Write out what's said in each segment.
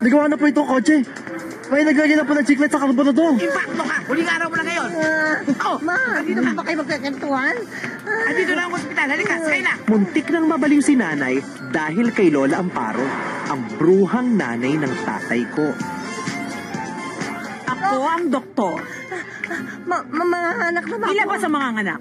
Nagawa na po itong kotse. May naglagay na po ng chiclet sa karburador. Impacto ka! Huling araw mo na ngayon! Ma, dito pa ba kayo magkakantuhan? Andito na ang ospital. Halika, sakay na! Muntik nang mabaliw si nanay dahil kay Lola Amparo, ang bruhang nanay ng tatay ko. Ako ang doktor. Mga anak na ba Ilan ako? ba sa mga anak?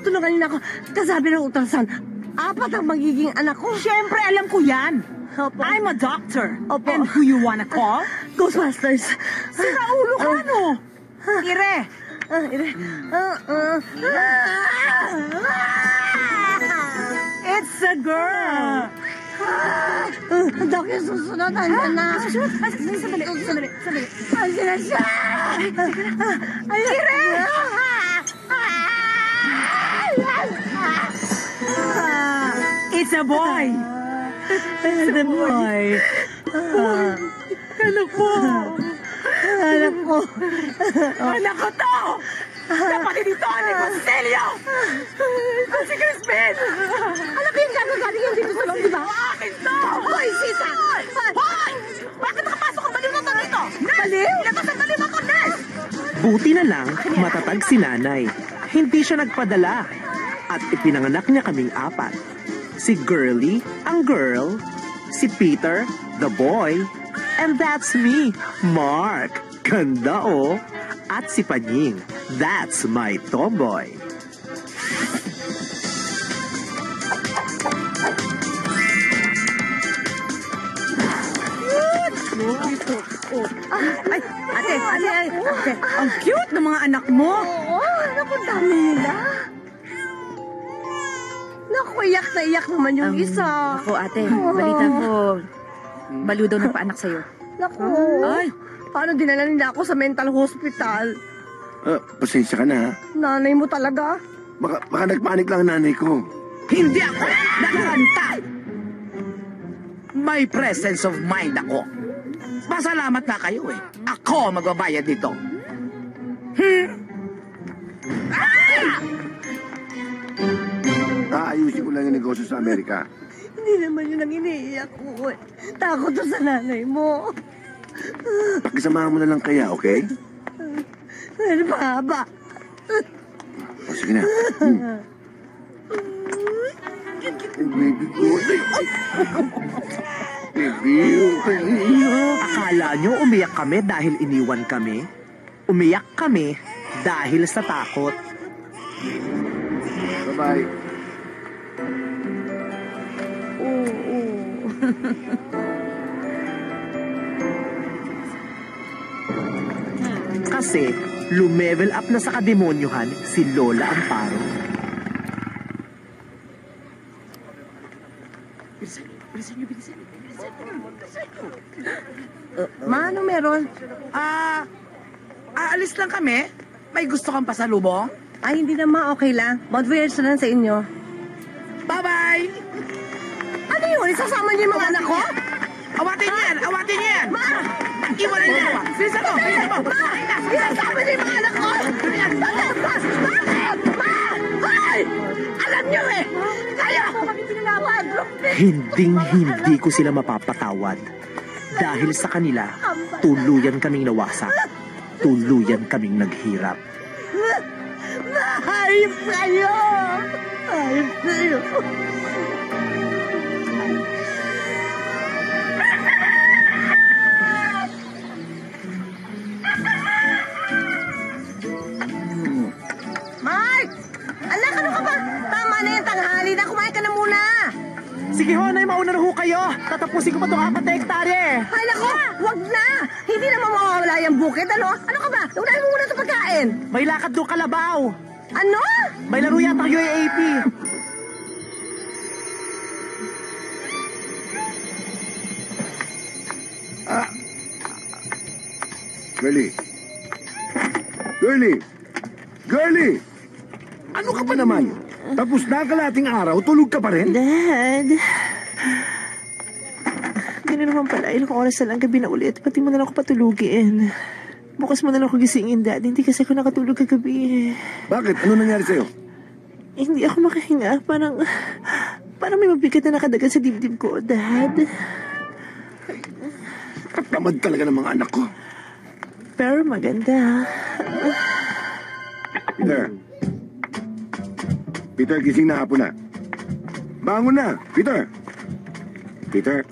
Tulungan niyo na ako. Kasabi ng ultrasound, 4 ang magiging anak ko. Siyempre, alam ko yan. Opo. I'm a doctor. Opo. And who you wanna call? Ghostbusters. Sira ulo ka, no? Ire. It's a girl. Dok, yung susunod. Andyan na. Sandali. Andyan na siya. Ire! It's a boy. The boy. Anak mo. Anak ko. Anak ko to. Kapatid dito ni Constellio. Ito si Crispin. Alam ko yung gagagaling yan dito sa loob, di ba? Akin to. Hoy, Sisa! Hoy! Bakit nakapasok ang baliw na to dito? Baliw? Ilabas ang baliw ako, Ness! Buti na lang, matatag si nanay. Hindi siya nagpadala. At ipinanganak niya kaming 4. Si Girlie, ang girl. Si Peter, the boy. And that's me, Mark. Ganda oh. At si Panying, that's my tomboy. Ay, ate, ang cute ng mga anak mo. Oo, naku, dami nila. Naku, iyak na iyak naman yung isa. Ako, ate, balita ko, baliw daw ng paanak sa'yo. Naku, Ay, paano dinala nila ako sa mental hospital? Pasensya ka na, ha? Nanay mo talaga? Baka nagpanik lang ang nanay ko. Hindi ako nakakanta! May presence of mind ako. Pasalamat na kayo eh. Ako magbabayad dito. Aayusin ko lang yung negosyo sa Amerika. Hindi naman yun ang iniiyak ko. Takot to sa nanay mo. Pakisamahan mo na lang kaya, okay? Ano ba? O, sige na. Baby ko. Baby. Akala nyo umiyak kami dahil iniwan kami? Umiyak kami dahil sa takot. Bye-bye. Kasi lumevel up na sa kademonyohan si Lola Amparo. Ano meron? Aalis lang kami. May gusto kang pasalubong? Ay, hindi naman, okay lang. Bonfires na lang sa inyo. Bye-bye! Ano yun? Isasama niyo yung mga anak ko? Awatin niyo yan! Awatin niyo yan! Ma! Iwanan niyo! Bilisan mo! Bilisan mo! Isasama niyo yung mga anak ko! Bakit? Ma! Ay! Alam niyo eh! Kayo! Kami pinalawan! Hinding-hindi ko sila mapapatawad. Dahil sa kanila, tuluyan kaming nawasak. Tuluyan kaming naghirap. Hayop kayo! Hayop kayo! Mike! Anak, ano ka ba? Tama na yung tanghali na. Kumain ka na muna. Sige ho, Nay, mauna na ho kayo. Tatapusin ko pa itong 4 na hektarya eh. Ay, nako! Wag na! Hindi naman mawawala yung bukid, ano? Ano ka ba? Unahin mo muna sa pagkain. May lakad doon Kalabaw. Ano? May laro yata ang UAAP. Girlie. Girlie! Girlie! Ano ka pa naman? Tapos na ang kalating araw, tulog ka pa rin? Dad. Ganun naman pala. Ilang oras na lang gabi na ulit. Pati mo na lang ako patulugin. Bukas mo na lang ako gisingin, Dad. Hindi kasi ako nakatulog kagabi. Bakit? Ano nangyari sa'yo? Hindi ako makahinga. Parang may mabigat na nakadagan sa dibdib ko, Dad. Tamad talaga ng mga anak ko. Pero maganda. Peter. Peter, gising na, hapon na. Bangon na, Peter. Peter,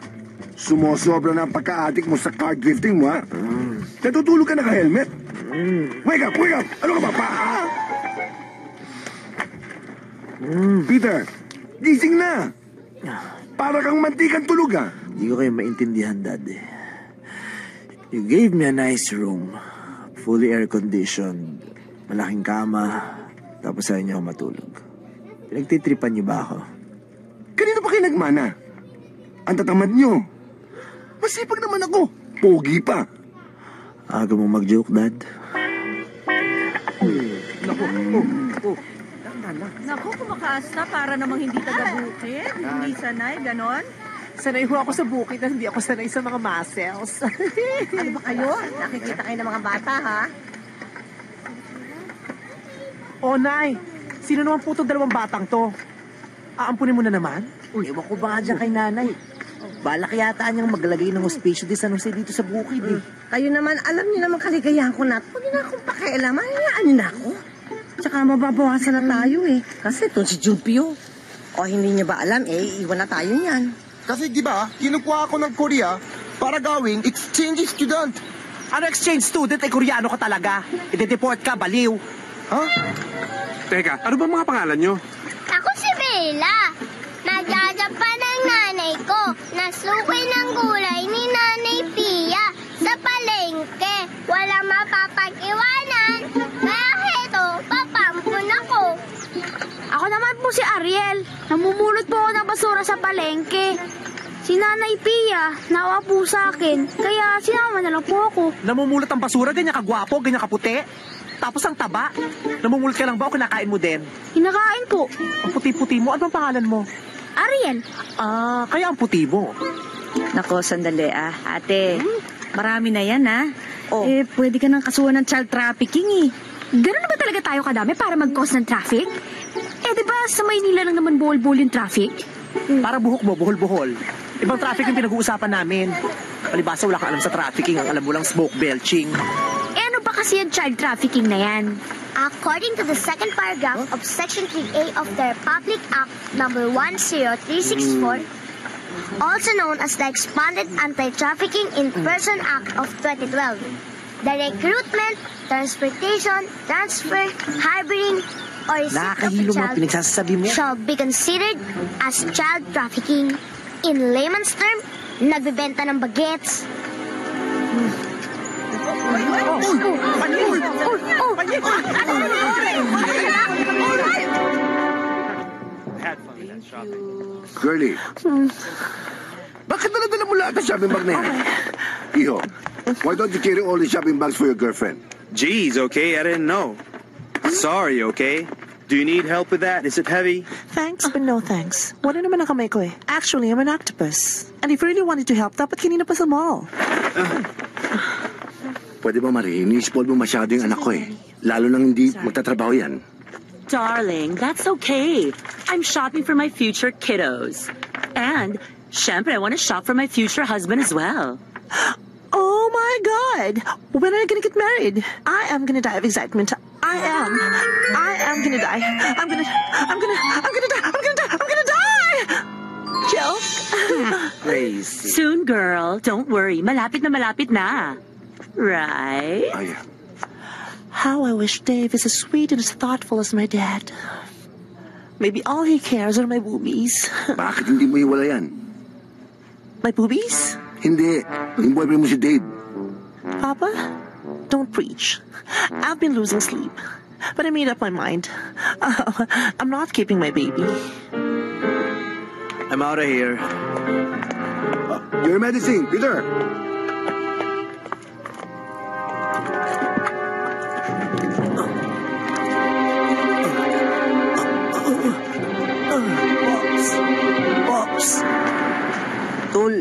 sumosobra na ang pagka-addict mo sa car drifting mo, ha? Natutulog ka naka-helmet. Wake up, wake up! Ano ka ba, pa? Peter, gising na. Para kang mantikang tulog, ha? Hindi ko kayo maintindihan, Dad. You gave me a nice room. Fully air-conditioned. Malaking kama. Tapos ayaw niyo ako matulog. Pinagtitripan niyo ba ako? Kanino pa kayo nagmana? Ang tatamad niyo. Masipag naman ako. Pogi pa. Aga mo mag-joke, Dad. Naku, kumakaas na para namang hindi taga-bukid. Hindi sanay, ganon. Sanay ho ako sa bukid at hindi ako sanay sa mga muscles. Ano ba kayo? Nakikita kayo ng mga bata, ha? Oh, Nay. Sino naman po itong dalawang batang to? Aampunin mo na naman? Ewan ko ba nga dyan kay nanay. Balak yata niyang maglagay ng hospicio di San Jose dito sa bukid eh. Kayo naman, alam niyo naman kaligayahan ko na. Huwag niyo na akong pakialaman. Hayaan niyo na ako. Tsaka mababawasan na tayo eh. Kasi ito si Junpyo. O hindi niyo ba alam eh, iwan na tayo niyan. Kasi di ba, kinukuha ako ng Korea para gawing exchange student. Ano exchange student? Eh, Koreano ka talaga. I-deport ka, baliw. Ha? Teka, ano ba mga pangalan nyo? Ako si Bella. Nagjajapan ng nanay ko. Nasukay ng gulay ni Nanay Pia sa palengke. Walang mapapag-iwanan. Kaya heto, papampun ako. Ako naman po si Ariel. Namumulot po ako ng basura sa palengke. Si Nanay Pia, nawa po sa akin. Kaya sinama na lang po ako. Namumulot ang basura, ganyan kagwapo, ganyan kaputi. Tapos ang taba. Namumulot ka lang ba o kinakain mo din? Kinakain po. Ang puti-puti mo, ano ang pangalan mo? Ariel. Ah, kaya ang puti mo. Nako, sandali ate. Marami na yan Eh, pwede ka nang kasuhan ng child trafficking eh. Ganun na ba talaga tayo kadami para mag-cause ng traffic? Eh, di ba sa Maynila lang naman buhol-buhol yung traffic? Para buhok mo, buhol-buhol. Ibang traffic yung pinag-uusapan namin. Palibasa wala ka alam sa trafficking, ang alam mo lang smoke belching. Eh, ano ba kasi yung child trafficking na yan? According to the second paragraph of Section 3A of the Republic Act number 10364, also known as the Expanded Anti-Trafficking in Person Act of 2012, the recruitment, transportation, transfer, harboring, or receipt of a Nakakahilo mga child pinagsasabi mo. shall be considered as child trafficking. In layman's term, nagbebenta ng bagets. Girlie, bakit dala-dala mo lahat ang shopping bag na yan? Iho, why don't you carry all the shopping bags for your girlfriend? Geez, okay, I didn't know. Sorry, okay? Do you need help with that? Is it heavy? Thanks, but no thanks. Wala naman ang kamay ko eh. Actually, I'm an octopus. And if you really wanted to help, dapat kanina pa sa mall. Pwede ba, Marie? Ini-spoil mo masyado yung anak ko eh. Lalo nang hindi magtatrabaho yan. Darling, that's okay. I'm shopping for my future kiddos. And, syempre, I want to shop for my future husband as well. Oh my God! When are you gonna get married? I am gonna die of excitement. I am gonna die. I'm gonna die! Jill? Crazy. Soon, girl. Don't worry. Malapit na. Right? Ay, How I wish Dave is as sweet and as thoughtful as my dad. Maybe all he cares are my boobies. bakit hindi mo iwala yan? My boobies? Hindi, yung boyfriend mo si Dave. Papa, don't preach. I've been losing sleep. But I made up my mind. I'm not keeping my baby. I'm out of here. Your medicine, Peter. Pops! Tol,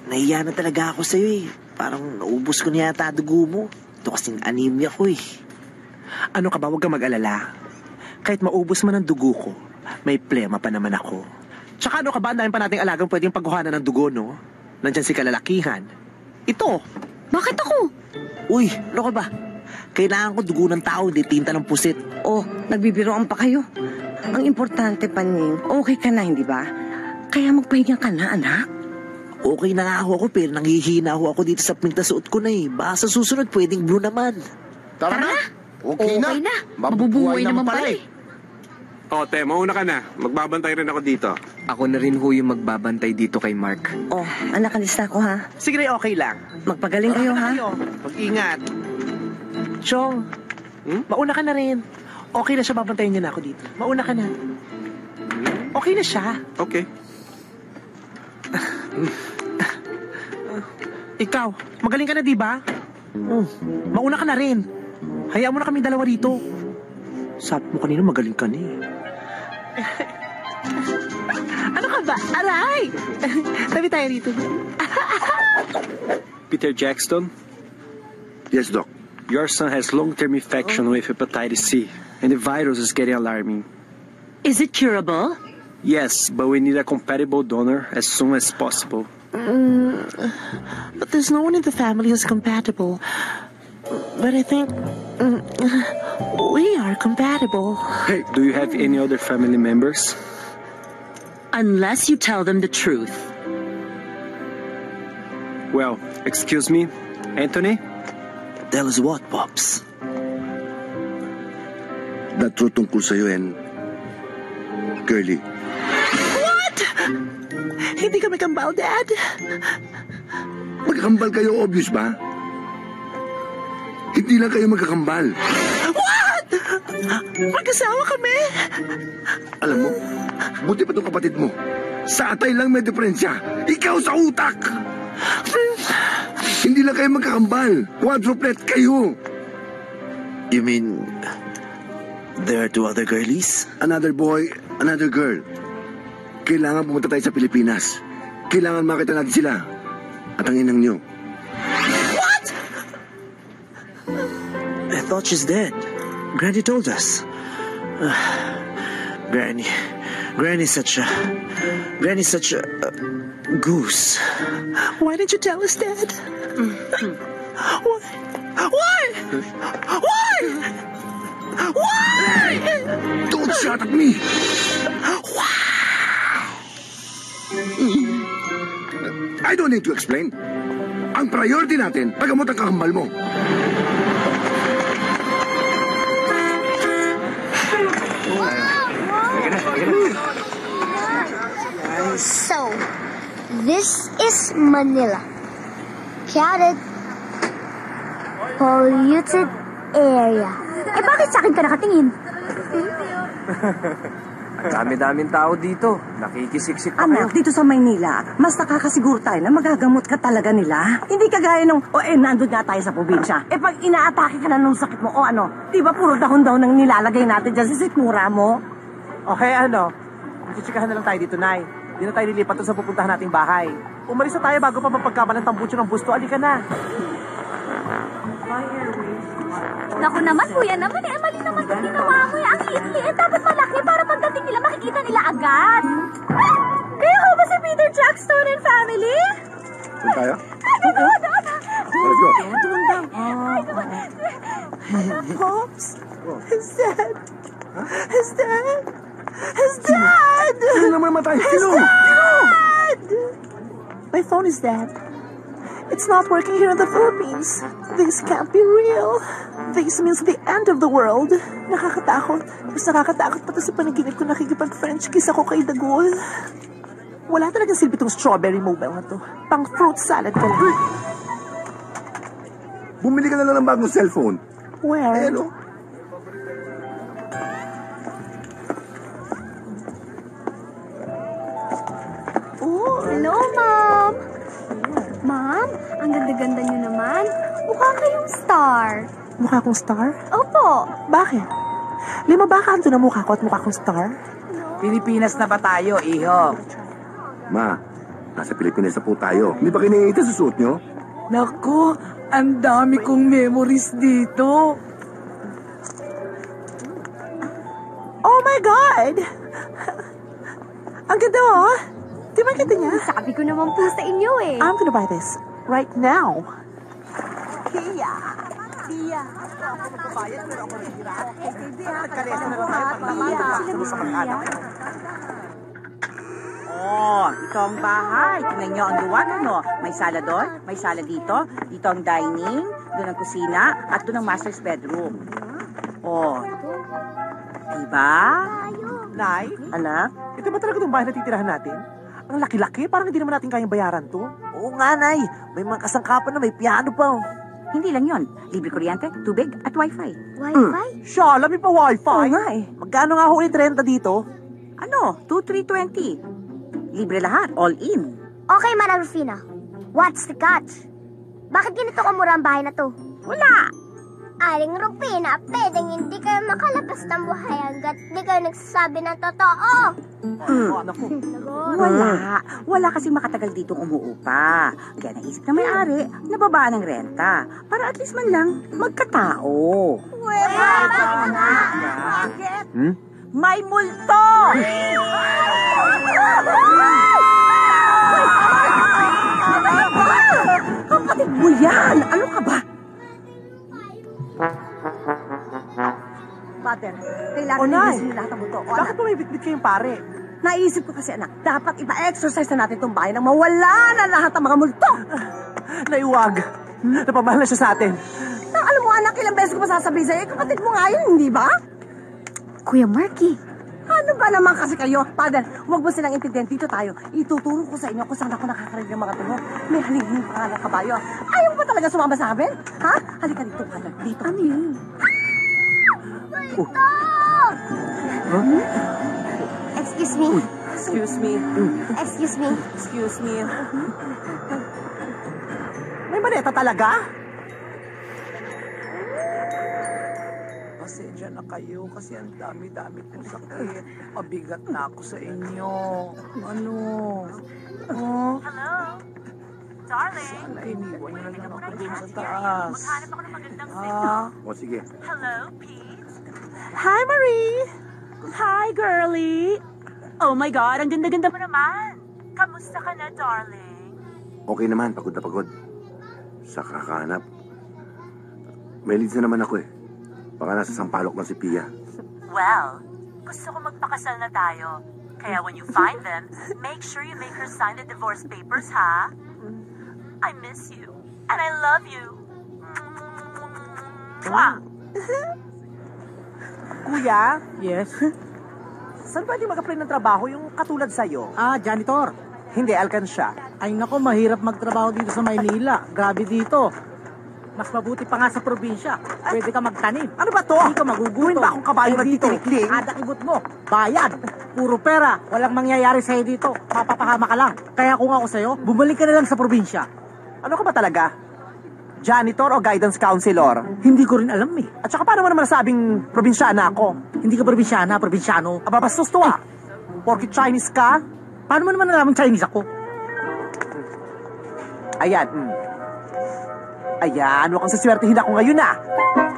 nahiya na talaga ako sa'yo eh. Parang naubos ko na yata dugo mo. Ito kasing anemia ko eh. Ano ka ba? Huwag kang mag-alala. Kahit maubos man ang dugo ko, may plema pa naman ako. Tsaka ano ka ba? Ang dami pa nating alagang pwedeng pagkuhanan ng dugo, no? Nandyan si kalalakihan. Ito. Bakit ako? Uy, ano ka ba? Kailangan ko dugo ng tao, hindi tinta ng pusit. Oh, nagbibiroan pa kayo. Ang importante, Paning, okay ka na, hindi ba? Kaya magpahinga ka na, anak. Okay na nga ako, pero nanghihina ako dito sa pinta-suot ko na eh. Baka sa susunod, pwedeng blue naman. Tara na. Okay na. Mabubuhay naman pala eh. O, te, mauna ka na. Magbabantay rin ako dito. Ako na rin ho yung magbabantay dito kay Mark. Oh, anak, alis na ako, ha? Sige na, okay lang. Magpagaling kayo, ha? Mag-ingat. Chong, mauna ka na rin. Okay na siya, babantayin niya na ako dito. Mauna ka na. Okay na siya. Okay. Ikaw, magaling ka na, di ba? Mauna ka na rin. Hayaan mo na kami dalawa rito. Sabi mo kanina magaling ka na eh. Ano ka ba? Aray! Tabi tayo rito. Peter Jackson, Yes, Doc. your son has long-term infection with hepatitis C, and the virus is getting alarming. Is it curable? Yes, but we need a compatible donor as soon as possible. But there's no one in the family who's compatible. But I think we are compatible. Hey, do you have any other family members? Unless you tell them the truth. Well, excuse me, Anthony? Tell us what, Pops? The truth tungkol sa'yo and Girlie. What? Hindi kami kambal, Dad. Magkakambal kayo, obvious ba? Hindi lang kayo magkakambal. What? Magkasawa kami? Alam mo, buti pa itong kapatid mo. Sa atay lang may diferensya. Ikaw sa utak! Hindi lang kayo magkakambal. Quadruplet kayo. You mean there are two other girlies? Another boy, another girl. Kailangan pumunta tayo sa Pilipinas. Kailangan makita natin sila. At ang inang nyo. What? I thought she's dead. Granny told us. Granny's such a goose. Why didn't you tell us, Dad? Why? Don't shout at me! I don't need to explain. Ang priority natin, pagamot ang kakambal mo. So, this is Manila. Crowded, polluted area. Eh bakit sa akin ka nakatingin? Dami-daming tao dito. Nakikisiksik pa Anak, dito sa Maynila, mas nakakasiguro tayo na magagamot ka talaga nila. Hindi kagaya nung, nandun nga tayo sa probinsya. Pag inaatake ka na nung sakit mo, di ba puro dahon-dahon nang nilalagay natin dyan sa sikmura mo? Okay, chichikahan na lang tayo dito, Nay. Di na tayo lilipat sa pupuntahan nating bahay. Umalis na tayo bago pa mapagkaman ng tambucho ng busto. Alika na. Naku naman, kuya naman eh. Mali naman yung ginawa mo eh. Ang liit-liit. Dapat malaki para pagdating nila makikita nila agad. Kaya ho ba si Peter Jackson and family? Doon tayo? Doon. Let's go. Pops, his dad. His dad. His dad! Sino naman matay? Sino? Dad! My phone is dead. It's not working here in the Philippines. This can't be real. This means the end of the world. Nakakatakot. Mas nakakatakot pati sa panaginip ko nakikipag-French kiss ako kay Dagol. Wala talagang silbi tong strawberry mobile na to. Pang fruit salad ka lang. Bumili ka na lang ng bagong cellphone. Where? Ayan o. Hello, Mom. Mom, ang ganda-ganda niyo naman. Mukha kayong star. Mukha akong star? Opo. Bakit? Lima ba kanto na mukha ko at mukha akong star? Pilipinas na ba tayo, iho? Ma, nasa Pilipinas na po tayo. Hindi ba kinaiita sa suot nyo? Naku, ang dami kong memories dito. Oh my God! Ang ganda oh! Di ba ganda niya? Sabi ko naman po sa inyo eh. I'm gonna buy this. right now. Pia! Pia! Bayad pero ako nahira. Nagkalesa na lang tayo pag naman sa mag-anak. Oh, ito ang bahay. Tingnan nyo ang luwag, ano? May sala doon, may sala dito. Dito ang dining, doon ang kusina, at doon ang master's bedroom. Oh, diba? Nay? Anak? Ito ba talaga itong bahay na titirahan natin? Ang laki-laki, parang hindi naman natin kayang bayaran to. Oo nga, Nay. May mga kasangkapan na may piano pa. Hindi lang yon. Libre kuryente, tubig, at wifi. Wifi? Siya, alam mo pa wifi? Oo nga eh. Magkano nga ulit renta dito? Ano? 2,320. Libre lahat, all in. Okay, Manang Rufina. What's the catch? Bakit ganito kamura ang bahay na to? Wala! Aling Rufina, pwedeng hindi kayo makalabas ng buhay hanggat di kayo nagsasabi ng totoo. Wala. Wala kasi makatagal ditong umuupa. Kaya naisip na may-ari na babaan ng renta. Para at least man lang magkatao. May multo! Kapatid mo yan! Ano ka ba? Father, kailangan Nay. i-listen lahat ng buto. Bakit ba may bitbit kayong pare? Naisip ko kasi, anak, dapat ipa-exercise na natin itong bahay nang mawala na lahat ng mga multo. Naiwag. Napamahal na siya sa atin. Alam mo, anak, ilang beses ko masasabi sa'yo, kapatid mo nga yun, hindi ba? Kuya Marky. Ano ba naman kasi kayo? Father, huwag mo silang intindihan. Dito tayo. Ituturo ko sa inyo kung saan ako nakakarinig ng mga tunog. May halingin pa nga ng kabayo. Ayaw mo ba talaga sumama sa amin? Ha? Halika dito, Father. Dito. Ano yun? Excuse me. Excuse me. Excuse me. Excuse me. May maneta talaga? Pasensya na kayo kasi ang dami-dami kong sakit. Mabigat na ako sa inyo. Ano? Oh? Hello? Darling? Sana iniwan nyo na lang ako dun sa taas. Maghanap ako ng magandang O sige. Hello, Pete? Hi, Marie! Hi, girlie! Oh my God, ang ganda-ganda mo naman. Kamusta ka na, darling? Okay naman, pagod na pagod. Sa kakahanap. May leads na naman ako eh. Baka nasa Sampaloc na si Pia. Well, gusto ko magpakasal na tayo. Kaya when you find them, make sure you make her sign the divorce papers, ha? I miss you. And I love you. Mwah! Kuya? Yes? Saan pwede mag-apply ng trabaho yung katulad sa'yo? Janitor. Hindi, alkansya. Ay nako, mahirap magtrabaho dito sa Maynila. Grabe dito. Mas mabuti pa nga sa probinsya. Pwede ka magtanim. Ano ba to? Hindi ka magugutom. Gawin ba akong kabayo Ay, dito, nagtitinikling? kada kibot mo, bayad. Puro pera. Walang mangyayari sa'yo dito. Mapapahama ka lang. Kaya kung ako sa'yo, bumalik ka na lang sa probinsya. Ano ka ba talaga? Janitor o guidance counselor? Hindi ko rin alam eh. At saka paano mo naman nasabing probinsyana ako? Hindi ka probinsyana, probinsyano. Aba, bastos to ah. Porkit Chinese ka? Paano mo naman nalaman Chinese ako? Ayan. Ayan, mukhang saswertehin ako ngayon ah.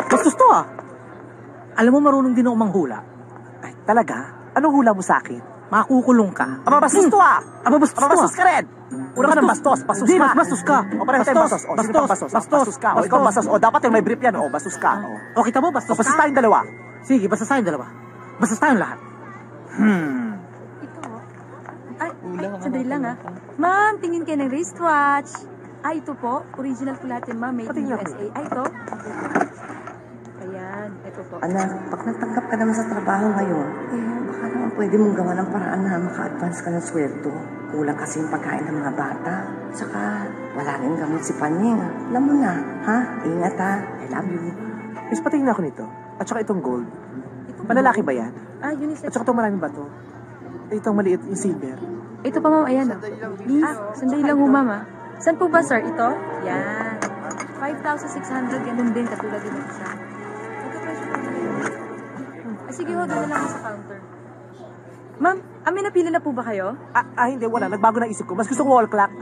Bastos to ah. Alam mo, marunong din ako manghula. Ay, talaga? Anong hula mo sa akin? Makukulong ka. Aba, bastos to ah. Aba, bastos to ah. Bastos ka rin. Una ka ng bastos. Bastos Hindi, ka. bastos ka. O, pareho tayong bastos. O, sino bang bastos? Bastos ka. O, ikaw bastos. O, dapat yung may brief yan. O, bastos ka. O, kita mo, bastos O, bastos ka. tayong dalawa. Sige, bastos tayong dalawa. Bastos tayong lahat. Ay, sandali lang ah. Ma'am, tingin kayo ng wristwatch. Ito po. Original po lahat yung ma'am. Made in USA. Ito. Ayan, ito po. Anak, pag natanggap ka naman sa trabaho ngayon, baka naman pwede mong gawa ng paraan na maka-advance ka ng sweldo. Kulang kasi yung pagkain ng mga bata. Saka, wala rin gamot si Panying. Alam mo na, ha? Ingat ha. I love you. Miss, patingin ako nito. At saka itong gold. Malalaki ba yan? Unisex. At saka itong maraming bato. Itong maliit, yung silver. Ito pa ma'am, ayan. Please, sandali lang ho ma'am ah. Saan po ba sir? Ito? Yan. 5,600, ganun din, katulad din ng isa. Sige ho, doon na lang sa counter. Ma'am, may napili na po ba kayo? Hindi, wala. Nagbago na isip ko. Mas gusto ko wall clock.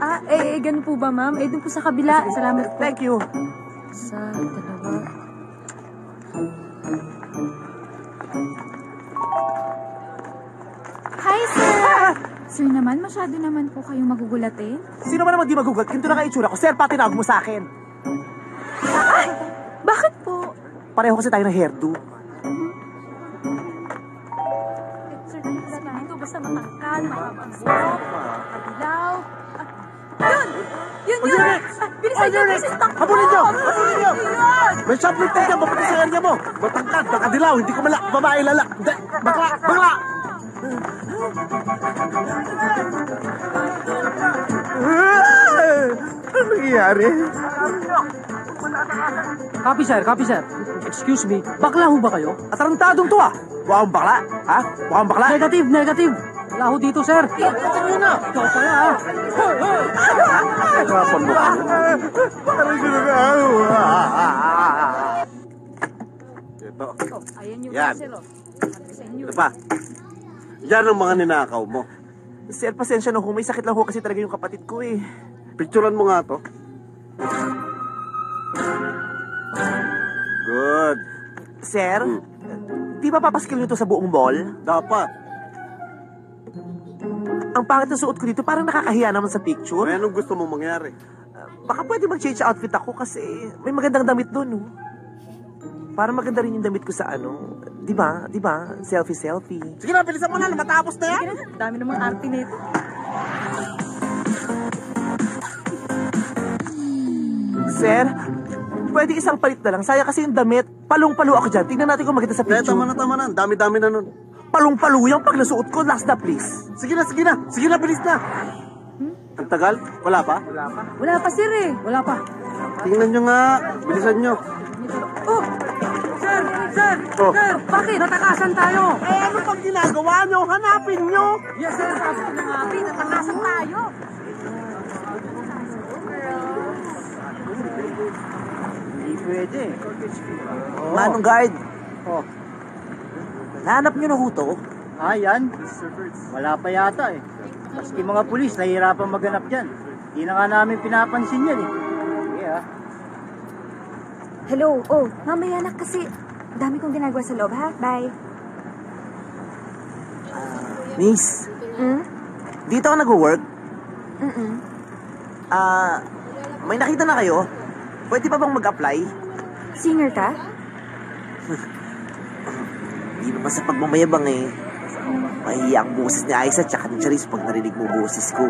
Ganun po ba ma'am? Doon po sa kabila. Salamat po. Thank you. Sa dalawa. Hi, sir! Sir naman, masyado naman po kayong magugulatin. Sino ba naman di magugat? Ganito na ka itsura ko. Sir, patinawag mo sa akin. Ay! Bakit po? Pareho kasi tayo ng hairdo. Sir, dito basta matangkad, mahabang buhok, madilaw. Yun! Bilisan niyo, Mrs. Takbo! Habulin niyo! May shoplifter dyan, maputi sa area mo. Matangkad, makadilaw, hindi ko malak. Babae lala. Hindi, bakla! Ano nangyayari? Copy sir. Excuse me, bakla ho ba kayo? Atarantadong to ah. Mukhang bakla? Ha? Mukhang bakla? Negative. Wala ho dito, sir. Ikaw pala, ha? Kapon mo. Parang ginagawa. Ito. Ayan yung Yan. parcel, oh. Ito pa. Yan ang mga ninakaw mo. Sir, pasensya na ho. May sakit lang ho kasi talaga yung kapatid ko eh. Picturean mo nga to. Good. Sir, di ba papaskil nyo to sa buong mall? Dapat. Ang pangit na suot ko dito, parang nakakahiya naman sa picture. Ay, anong gusto mong mangyari? Baka pwede mag-change outfit ako kasi may magandang damit doon, no? Para maganda rin yung damit ko sa ano. Di ba? Selfie. Sige na, bilisan mo na. Matapos na yan. Dami namang arte nito. Sir, pwede isang palit na lang. Sayang kasi yung damit. Palong-palo ako dyan. Tingnan natin kung maganda sa picture. Tama na. Dami-dami na nun. Palong-palo yung pag nasuot ko. Last na, please. Sige na, bilis na. Ang tagal? Wala pa? Wala pa, sir eh. Wala pa. Tingnan nyo nga. Bilisan nyo. Oh! Sir! Oh. Sir! Bakit? Natakasan tayo! Eh, ano pang ginagawa nyo? Hanapin nyo! Yes, sir! Sabi ko na nga, natakasan tayo! Hindi pwede. Manong guard. Nahanap nyo na ho to? Yan. Wala pa yata eh. Maski mga pulis, nahihirapan maganap dyan. Hindi na nga namin pinapansin yan eh. Yeah. Hello, mamaya na kasi dami kong ginagawa sa loob, ha? Bye. Miss, dito ako nag-work? May nakita na kayo? Pwede pa bang mag-apply? Singer ka? Hindi naman sa pagmamayabang eh. Mahihiya ang boses ni Aiza tsaka ni Charis pag narinig mo boses ko.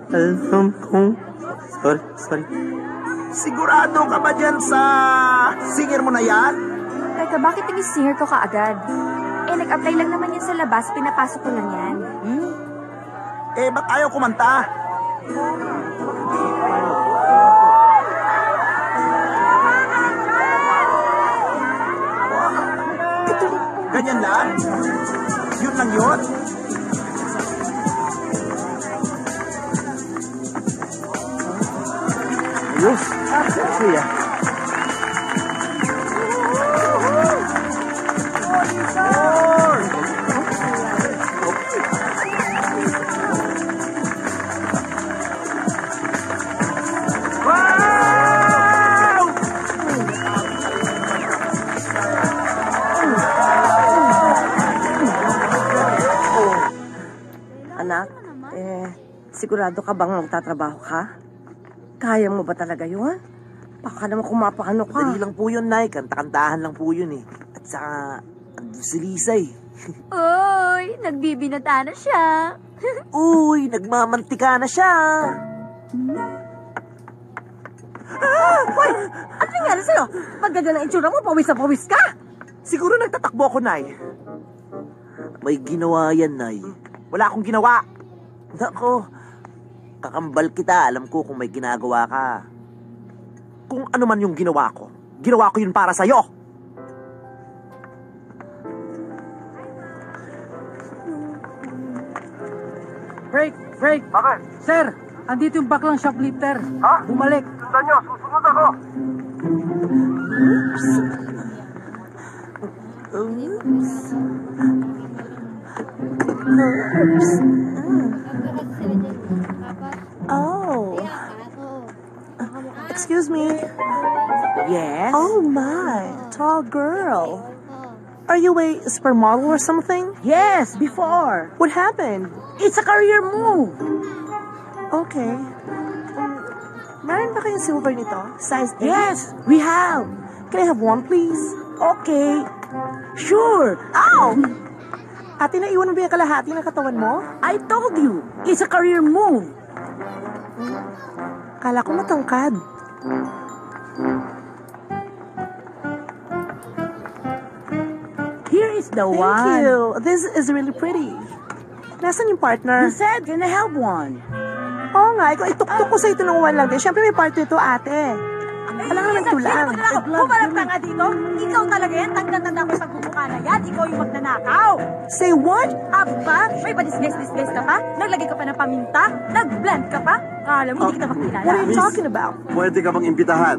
Alam kong... Sorry. Sigurado ka ba dyan sa singer mo na yan? Teka, bakit naging singer ko kaagad? Nag-apply lang naman yan sa labas, pinapasok ko lang yan. Ba't ayaw kumanta? Ganyan lang? Yun lang yun? Ayos. Kuya. Anak, sigurado ka bang magtatrabaho ka? Kaya mo ba talaga yun? Baka naman kumapakano ka. Dali lang po yun, Nay. Kanta-kantahan lang po yun eh. At saka, andun si Lisa eh. Uy, nagbibinata na siya. Uy, nagmamantika na siya. Uy, ano nangyari sa'yo? Pag ganyan ang itsura mo, pawis na pawis ka. Siguro nagtatakbo ako, Nay. May ginawa yan, Nay. Wala akong ginawa. Nako, kakambal kita. Alam ko kung may ginagawa ka. Kung ano man yung ginawa ko yun para sa'yo. Break! Bakit? Sir, andito yung baklang shoplifter. Ha? Bumalik. Sundan nyo, susunod ako. Oh. Excuse me. Yes? Oh my, tall girl. Are you a supermodel or something? Yes, before. What happened? It's a career move. Okay. Meron ba kayong silver nito? Size 8? Yes, we have. Can I have one, please? Okay. Sure. Ow! Ate, naiwan mo ba yung kalahati ng katawan mo? I told you, it's a career move. Kala ko matangkad. Here is the one. Thank you. This is really pretty. Nasaan yung partner? You said, can I have one? Oo nga, ikaw ituktok ko sa ito ng one lang din. Siyempre may partner ito, ate. Alam naman ito lang. Pumarap ka nga dito. Ikaw talaga yan. Tanda-tanda ko sa pagbubuka na yan. Ikaw yung magnanakaw. Say what? Aba, may pa-disguise ka pa? Naglagay ka pa ng paminta? Nag-blend ka pa? Kala mo, hindi kita makilala. What are you talking about? Pwede ka bang imbitahan?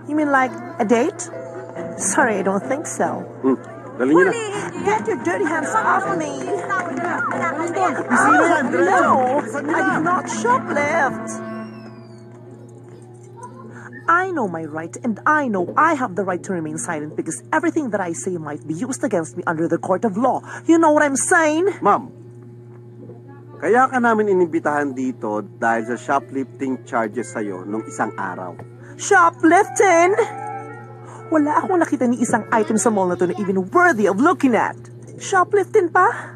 You mean like a date? Sorry, I don't think so. Dali niyo na. Get your dirty hands off me. Sino yan? No, I did not shoplift. I know my right, and I know I have the right to remain silent because everything that I say might be used against me under the court of law. You know what I'm saying? Ma'am, kaya ka namin inimbitahan dito dahil sa shoplifting charges sa'yo nung isang araw. Shoplifting? Wala akong nakita ni isang item sa mall na to na even worthy of looking at. Shoplifting pa?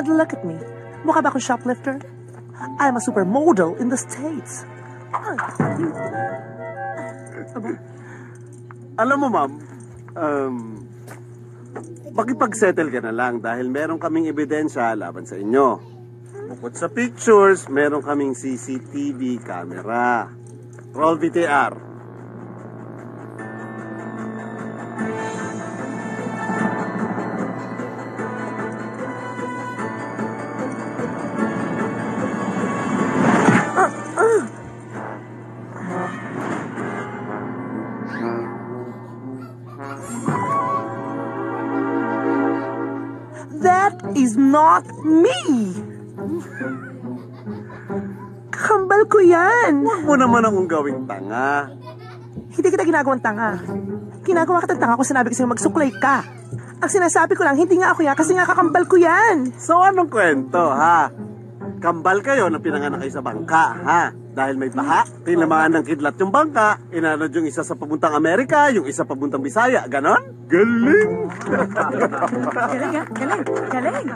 And look at me. Mukha ba akong shoplifter? I'm a supermodel in the States. Alam mo, ma'am, makipag-settle ka na lang dahil meron kaming ebidensya laban sa inyo. Bukod sa pictures, meron kaming CCTV camera. Roll VTR. That is not me! Kambal ko yan! Huwag mo naman akong gawing tanga. Hindi kita ginagawang tanga. Ginagawa kita tanga kung sinabi ko sa'yo magsuklay ka. Ang sinasabi ko lang, hindi nga ako yan kasi nga kakambal ko yan. So anong kwento, ha? Kambal kayo na pinanganak kayo sa bangka, ha? Dahil may baha, tinamaan ng kidlat yung bangka, inanod yung isa sa papuntang Amerika, yung isa papuntang Bisaya, ganon? Galing! Galing.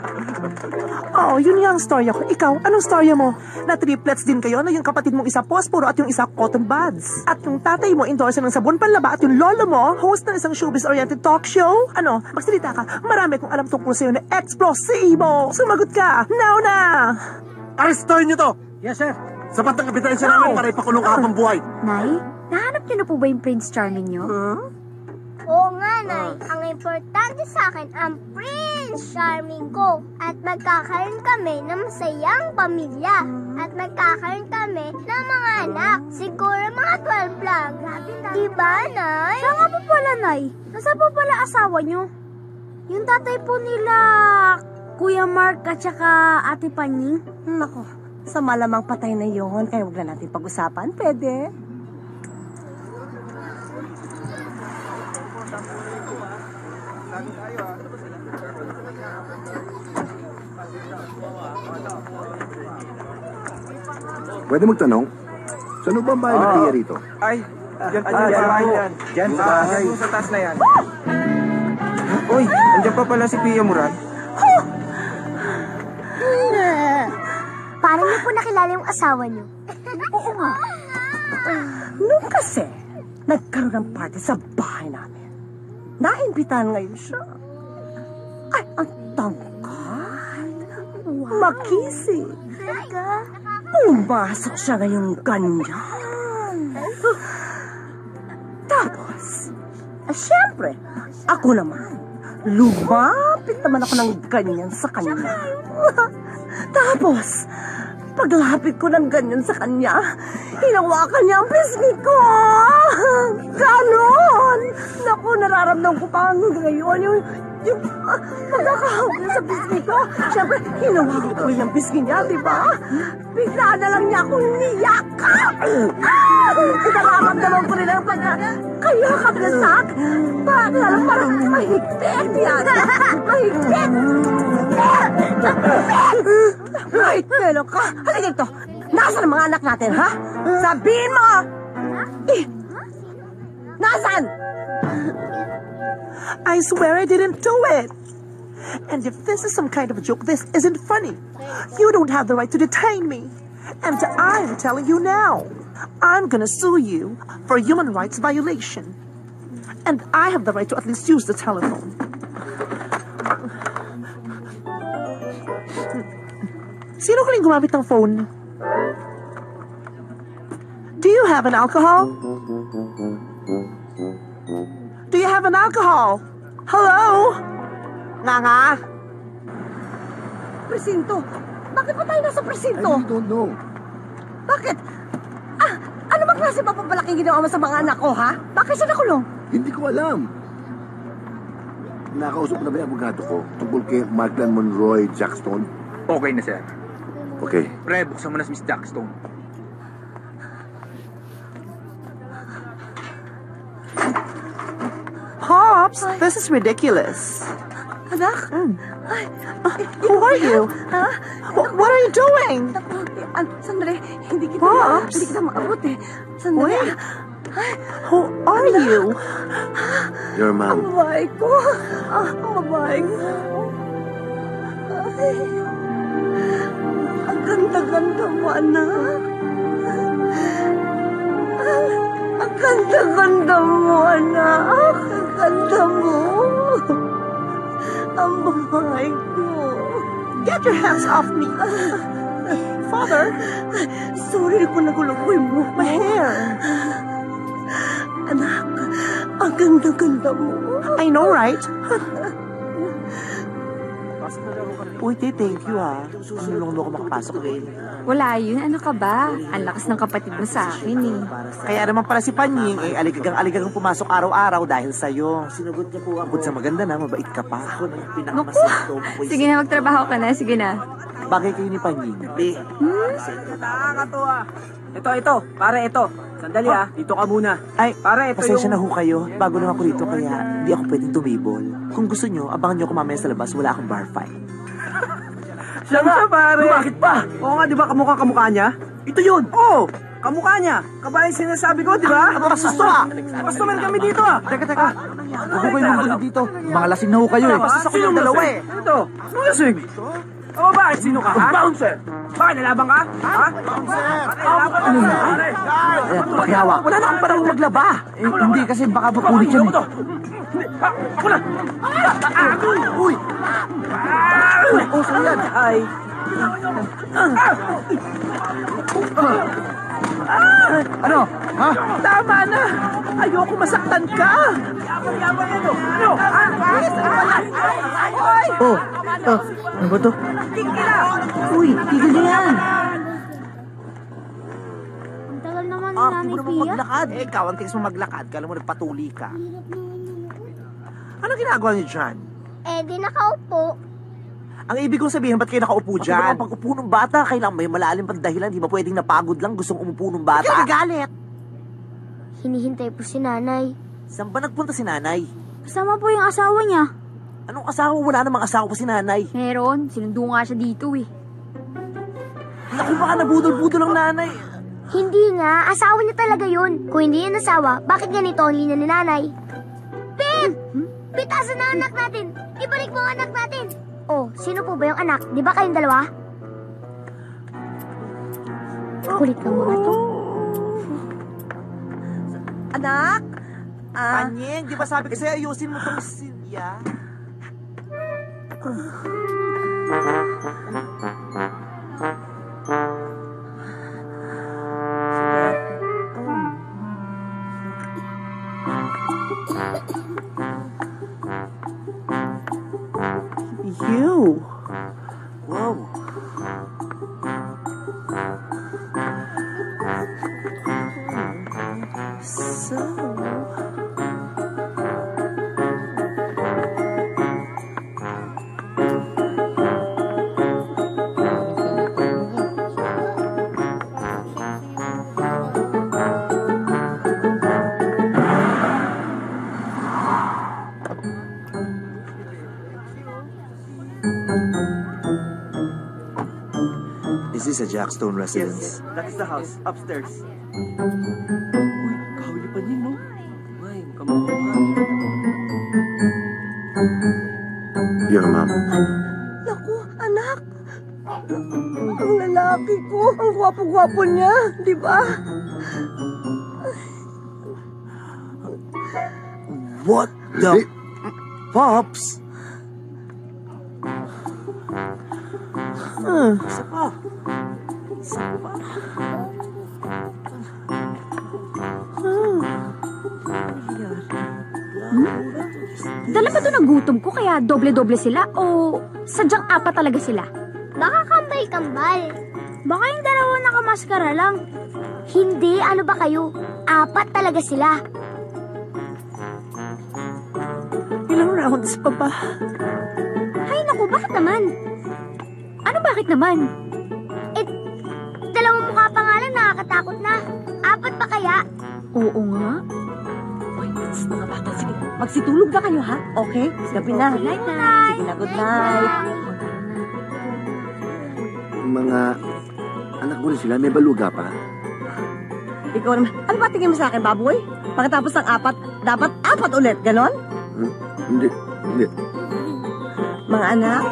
Oh, yun yung storya ko. Ikaw, anong storya mo? Na triplets din kayo na yung kapatid mong isa posporo at yung isa cotton buds. At yung tatay mo endorser ng sabon panlaba at yung lolo mo host ng isang showbiz-oriented talk show. Ano, magsalita ka. Marami kong alam tungkol sa'yo na explosivo. Sumagot ka. Now na! Arrestuhin niyo to! Yes, sir. Sapat ang ebidensya namin para ipakulong ka habang buhay. Nay, nahanap niyo na po ba yung Prince Charming niyo? Oo nga, Nay. Ang importante sa akin ang Prince Charming ko. At magkakaroon kami ng masayang pamilya. At magkakaroon kami ng mga anak. Siguro mga 12 lang. Diba, Nay? Siya nga po pala, Nay. Nasa po pala asawa niyo? Yung tatay po nila, Kuya Mark at saka Ate Panying? Nako, sa malamang patay na yon, kaya huwag na natin pag-usapan. Pwede? Pwede magtanong? Saan ba ang bahay na tiya rito? Ay, dyan po yung bahay yan. Dyan sa taas na yan. Uy, andyan pa pala si Pia Murad. Parang niyo po nakilala yung asawa niyo. Oo nga. Nung kasi, nagkaroon ng party sa bahay namin. Naimbitahan ngayon siya. Ay, ang tangkad. Makisi. Pumasok siya ngayong ganyan. Tapos, siyempre, ako naman, lumapit naman ako ng ganyan sa kanya. Tapos, paglapit ko ng ganyan sa kanya, hinawakan niya ang pisngi ko. Ganon! Naku, nararamdam ko pa ngayon yung pagkakahawak niya sa pisngi ko. Siyempre, hinawakan ko rin ang pisngi niya, di ba? Bigla na lang niya akong niyakap. Nararamdam naman ko rin ang kaya kablasak. Parang mahigpit yan. Mahigpit. Right, pelo ka. Halika dito. Nasaan ang mga anak natin, ha? Sabihin mo! Nasaan? I swear I didn't do it. And if this is some kind of a joke, this isn't funny. You don't have the right to detain me. And I'm telling you now, I'm gonna sue you for human rights violation. And I have the right to at least use the telephone. Sino huling gumamit ng phone? Do you have an alcohol? Do you have an alcohol? Hello? Nga? Presinto. Bakit pa tayo nasa presinto? I don't know. Bakit? Ano ba klase papapalaking ginawa mo sa mga anak ko, ha? Bakit siya nakulong? Hindi ko alam. Nakausap na ba yung abogado ko tungkol kay Marklan Monroy Jackstone? Okay na, sir. Okay. Pre, buksan mo na si Miss Jackstone. Pops, this is ridiculous. Anak? Who are you? What are you doing? Sandali, hindi kita maabot eh. Sandali. Wait. Who are you? Your mom. Ang babae ko. Ang babae ko. Ay. Ang ganda-ganda mo, anak. Ang ganda-ganda mo, anak. Ang ganda mo. Ang babae ko. Get your hands off me. Father. Sorry kung nagulukoy mo. My hair. Anak, ang ganda-ganda mo. I know, right? Uy, thank you, ha. Nulong mo ako makapasok, eh. Wala yun. Ano ka ba? Ang lakas ng kapatid mo sa akin, eh. Kaya naman pala si Panying, eh, aligagang pumasok araw-araw dahil sa'yo. Sinagot niya po ako. Bukod sa maganda na, mabait ka pa. Ako na yung pinakamasinto. Sige na, magtrabaho ka na. Sige na. Bagay kayo ni Panying. Nakakatuwa. Ito. Pare, ito. Sandali dito ka muna. Ay, pare, ito pasensya yung... na ho kayo. Bago lang ako rito, kaya hindi ako pwedeng tumibol. Kung gusto nyo, abangan nyo ako mamaya sa labas. Wala akong bar fight. Siya nga, pare. Bakit pa? Oo nga, di ba kamukha niya? Ito yun. Oo, kamukha niya. Kabayan sinasabi ko, di ba? Pasusto ah! Customer kami dito Teka. Huwag kayo magulo dito. Mga lasing na ho kayo eh. Pasus ako yung dalawa eh. Ito, ano lasing? Oo, bakit? Sino ka, ha? Bouncer! Bakit, nalabang ka? Ha? Ano yun? Pakihawa. Wala na akong parang maglaba. Hindi kasi baka makulit yan eh. Ako na! Uy! Oh, sa'yo yan. Ay. Ano? Ha? Tama na! Ayoko masaktan ka! Ano? Oh, ano ba to? Uy, tigil niya yan. Ang tagal naman ni Hindi Nanay mo naman Pia. maglakad. Eh, ikaw, ang tigas mo maglakad. Kala mo nagpatuli ka. Ano ginagawa niyo dyan? Eh, di nakaupo. Ang ibig kong sabihin, ba't kayo nakaupo dyan? Pag upo ng bata, kailangan may malalim pang dahilan. Di ba pwedeng napagod lang, gustong umupo ng bata? Kaya nagalit. Hinihintay po si Nanay. Saan ba nagpunta si nanay? Kasama po yung asawa niya. Anong asawa? Wala namang asawa pa si nanay. Meron. Sinundo nga siya dito, eh. Naku, baka nabudol-budol ang nanay. Hindi nga, asawa niya talaga yun. Kung hindi yan asawa, bakit ganito ang linya ni Nanay? Pip! Pitasan na anak natin! Ibalik mo ang anak natin! Oh, sino po ba yung anak? Di ba kayong dalawa? Kulit ng mga to. Anak? Panyeng, di ba sabi kasi ayusin mo itong Silya? You. Wow. So. is a Jackstone residence. Yes, that is the house. Upstairs. Uy, kahuli pa niyo, no? Ay, kamukha. Your mom. Naku, anak. Ang lalaki ko. Ang gwapo-gwapo niya. Di ba? What the... Pops? Isa pa. Dala ba ito ng gutom ko kaya doble-doble sila o sadyang apat talaga sila? Baka kambal-kambal. Baka yung dalawa nakamaskara lang. Hindi, ano ba kayo? Apat talaga sila. Ilang rounds pa ba? Ay naku, bakit naman? Ano bakit naman? Dalawang mukha pa nga lang, nakakatakot na. Apat pa kaya? Oo nga. Uy, mga bata, sige. Magsitulog na kayo, ha? Okay? Gabi na. Good night, night. Sige na, good night. Mga anak mo rin sila, may baluga pa. Ikaw naman. Ano ba tingin mo sa akin, baboy? Pagkatapos ng apat, dapat apat ulit, ganon? Hindi. Mga anak.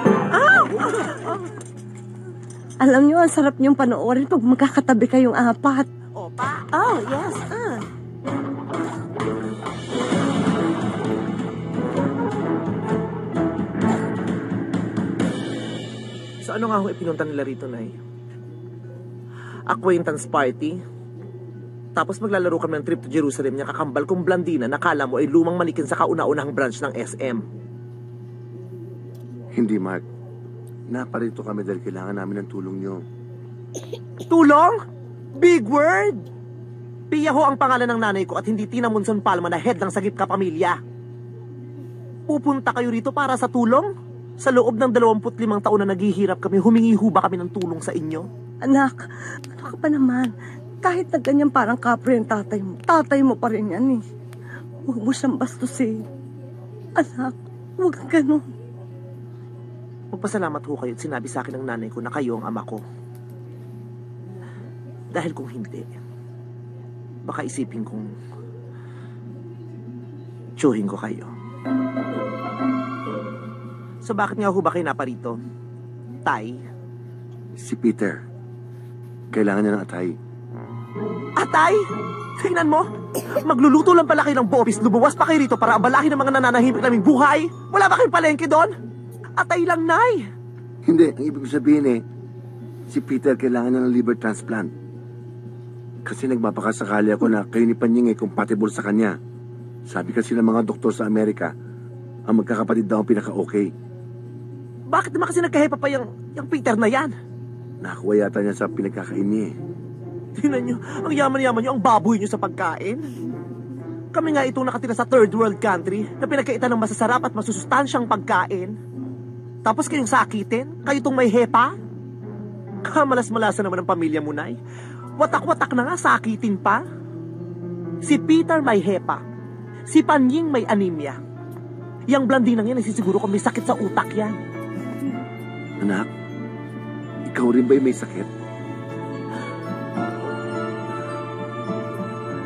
Alam niyo, ang sarap niyong panoorin pag magkakatabi kayong apat. Opa? Oh, yes. So ano nga ho ipinunta nila rito, Nay? Acquaintance party? Tapos maglalaro kami ng trip to Jerusalem niya kakambal kong blandina na kala mo ay lumang manikin sa kauna-unahang branch ng SM. Hindi, Mark. Naparito kami dahil kailangan namin ng tulong nyo. Tulong? Big word! Pia ho ang pangalan ng nanay ko at hindi Tina Monson Palma na head ng Sagip Ka Pamilya. Pupunta kayo rito para sa tulong? Sa loob ng 25 taon na naghihirap kami, humingi ho ba kami ng tulong sa inyo? Anak, ano ka pa naman? Kahit na ganyan parang kapre yung tatay mo pa rin yan eh. Huwag mo siyang bastusin. Anak, huwag ganun. Magpasalamat ho kayo at sinabi sa akin ng nanay ko na kayo ang ama ko. Dahil kung hindi, baka isipin kong tsuhin ko kayo. So bakit nga ho ba kayo naparito? Tay? Si Peter. Kailangan niya ng atay. Atay? Tingnan mo, magluluto lang pala kayo ng bopis, lumuwas pa kayo rito para abalahin ang mga nananahimik naming buhay. Wala ba kayong palengke doon? Atay lang, Nay. Hindi, ang ibig ko sabihin si Peter kailangan niya ng liver transplant. Kasi nagmapakasakali ako na kayo ni Panying compatible sa kanya. Sabi kasi ng mga doktor sa Amerika, ang magkakapatid daw ang pinaka-okay. Bakit naman kasi nagkahepa pa yung Peter na yan? Nakakuha yata niya sa pinagkakain niya. Tingnan nyo, ang yaman-yaman nyo, ang baboy nyo sa pagkain. Kami nga itong nakatira sa third world country na pinagkaitan ng masasarap at masusustansyang pagkain. Tapos kayong sakitin? Kayo itong may hepa? Kamalas-malasa naman ang pamilya mo, Nay. Watak-watak na nga, sakitin pa. Si Peter may hepa. Si Panying may anemia. Yang blandinang yan, nagsisiguro kung may sakit sa utak yan. Anak, ikaw rin ba'y may sakit?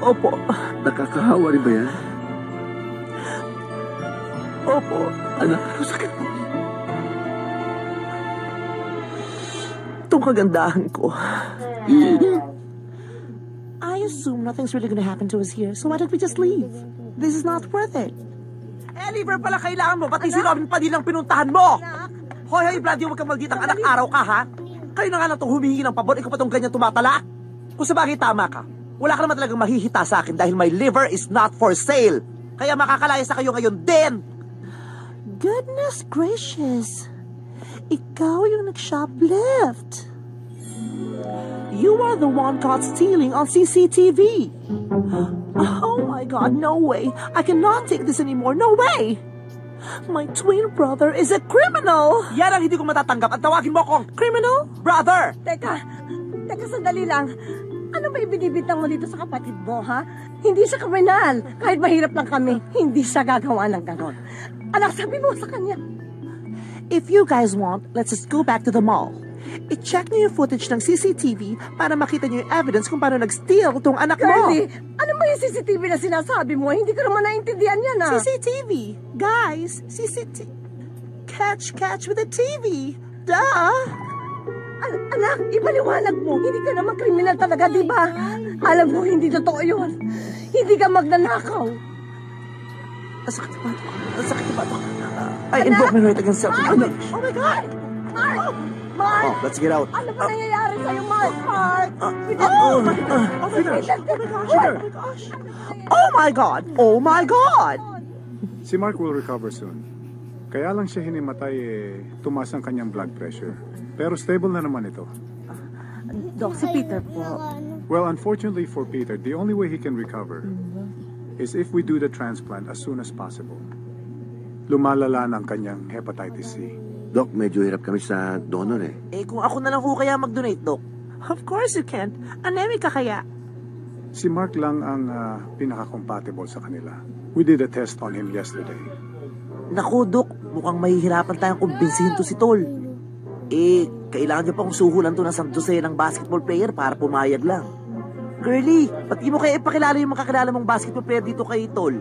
Opo. Nakakahawa rin ba yan? Opo. Anak, ano sakit mo? Itong kagandahan ko. I assume nothing's really gonna happen to us here, so why don't we just leave? This is not worth it. liver pala kailangan mo. Ba't si Robin Padilla ang pinuntahan mo? Hoy, hoy, Brady, huwag kang malditang anak araw ka, ha? Kayo na nga lang itong humihingi ng pabor, ikaw pa itong ganyan tumatala? Kung sa bagay tama ka, wala ka naman talagang mahihita sa akin dahil my liver is not for sale. Kaya makakalaya sa kayo ngayon din. Goodness gracious. Ikaw yung nag-shoplift. You are the one caught stealing on CCTV. Oh my God, no way. I cannot take this anymore. No way. My twin brother is a criminal. Yan ang hindi ko matatanggap at tawagin mo akong criminal brother. Teka, sandali lang. Ano ba ibinibitang mo dito sa kapatid mo, ha? Hindi siya kriminal. Kahit mahirap lang kami, hindi siya gagawa ng ganon. Anak, sabi mo sa kanya. If you guys want, let's just go back to the mall. I-check niyo yung footage ng CCTV para makita niyo yung evidence kung paano nag-steal tong anak mo. Girlie, ano ba yung CCTV na sinasabi mo? Hindi ko naman naintindihan yan, ah. CCTV. Guys, CCTV. Catch with the TV. Duh! Anak, ipaliwanag mo. Hindi ka naman kriminal talaga, di ba? Alam mo, hindi totoo yun. Hindi ka magnanakaw. Sakit ba ito? Sakit ba ito? I invoke my right against self-image. Oh my God! Mark! Mark! Oh, let's get out. Ano ba nangyayari sa'yo, Mark? Mark! Oh my God! Oh my God! Si Mark will recover soon. Kaya lang siya hinimatay tumaas ang kanyang blood pressure. Pero stable na naman ito. Doc, si Peter po. Well, unfortunately for Peter, the only way he can recover is if we do the transplant as soon as possible. Lumalala na ang kanyang hepatitis C. Doc, medyo hirap kami sa donor eh. Kung ako na lang ho kaya mag-donate, Doc. Of course you can't. Anemic ka kaya. Si Mark lang ang pinaka-compatible sa kanila. We did a test on him yesterday. Naku, Doc, mukhang mahihirapan tayong kumbinsihin to si Tol. Kailangan niyo pang suhulan to ng San Jose ng basketball player para pumayag lang. Girlie, pati mo kaya ipakilala yung makakilala mong basketball player dito kay Tol.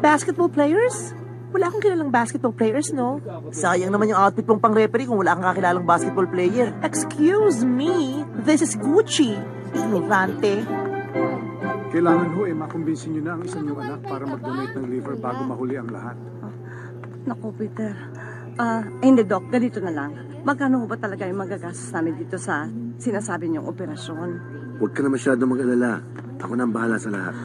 Basketball players? Wala akong kilalang basketball players, no? Sayang naman yung outfit mong pang-referee kung wala kang kakilalang basketball player. Excuse me, this is Gucci. Ignorante. Kailangan ho makumbinsin niyo na ang isang niyong anak para mag-donate ng liver bago mahuli ang lahat. Naku, Peter. Hindi, Doc. Ganito na lang. Magkano ba talaga yung magagastos namin dito sa sinasabi niyong operasyon? Huwag ka na masyado mag-alala. Ako na ang bahala sa lahat.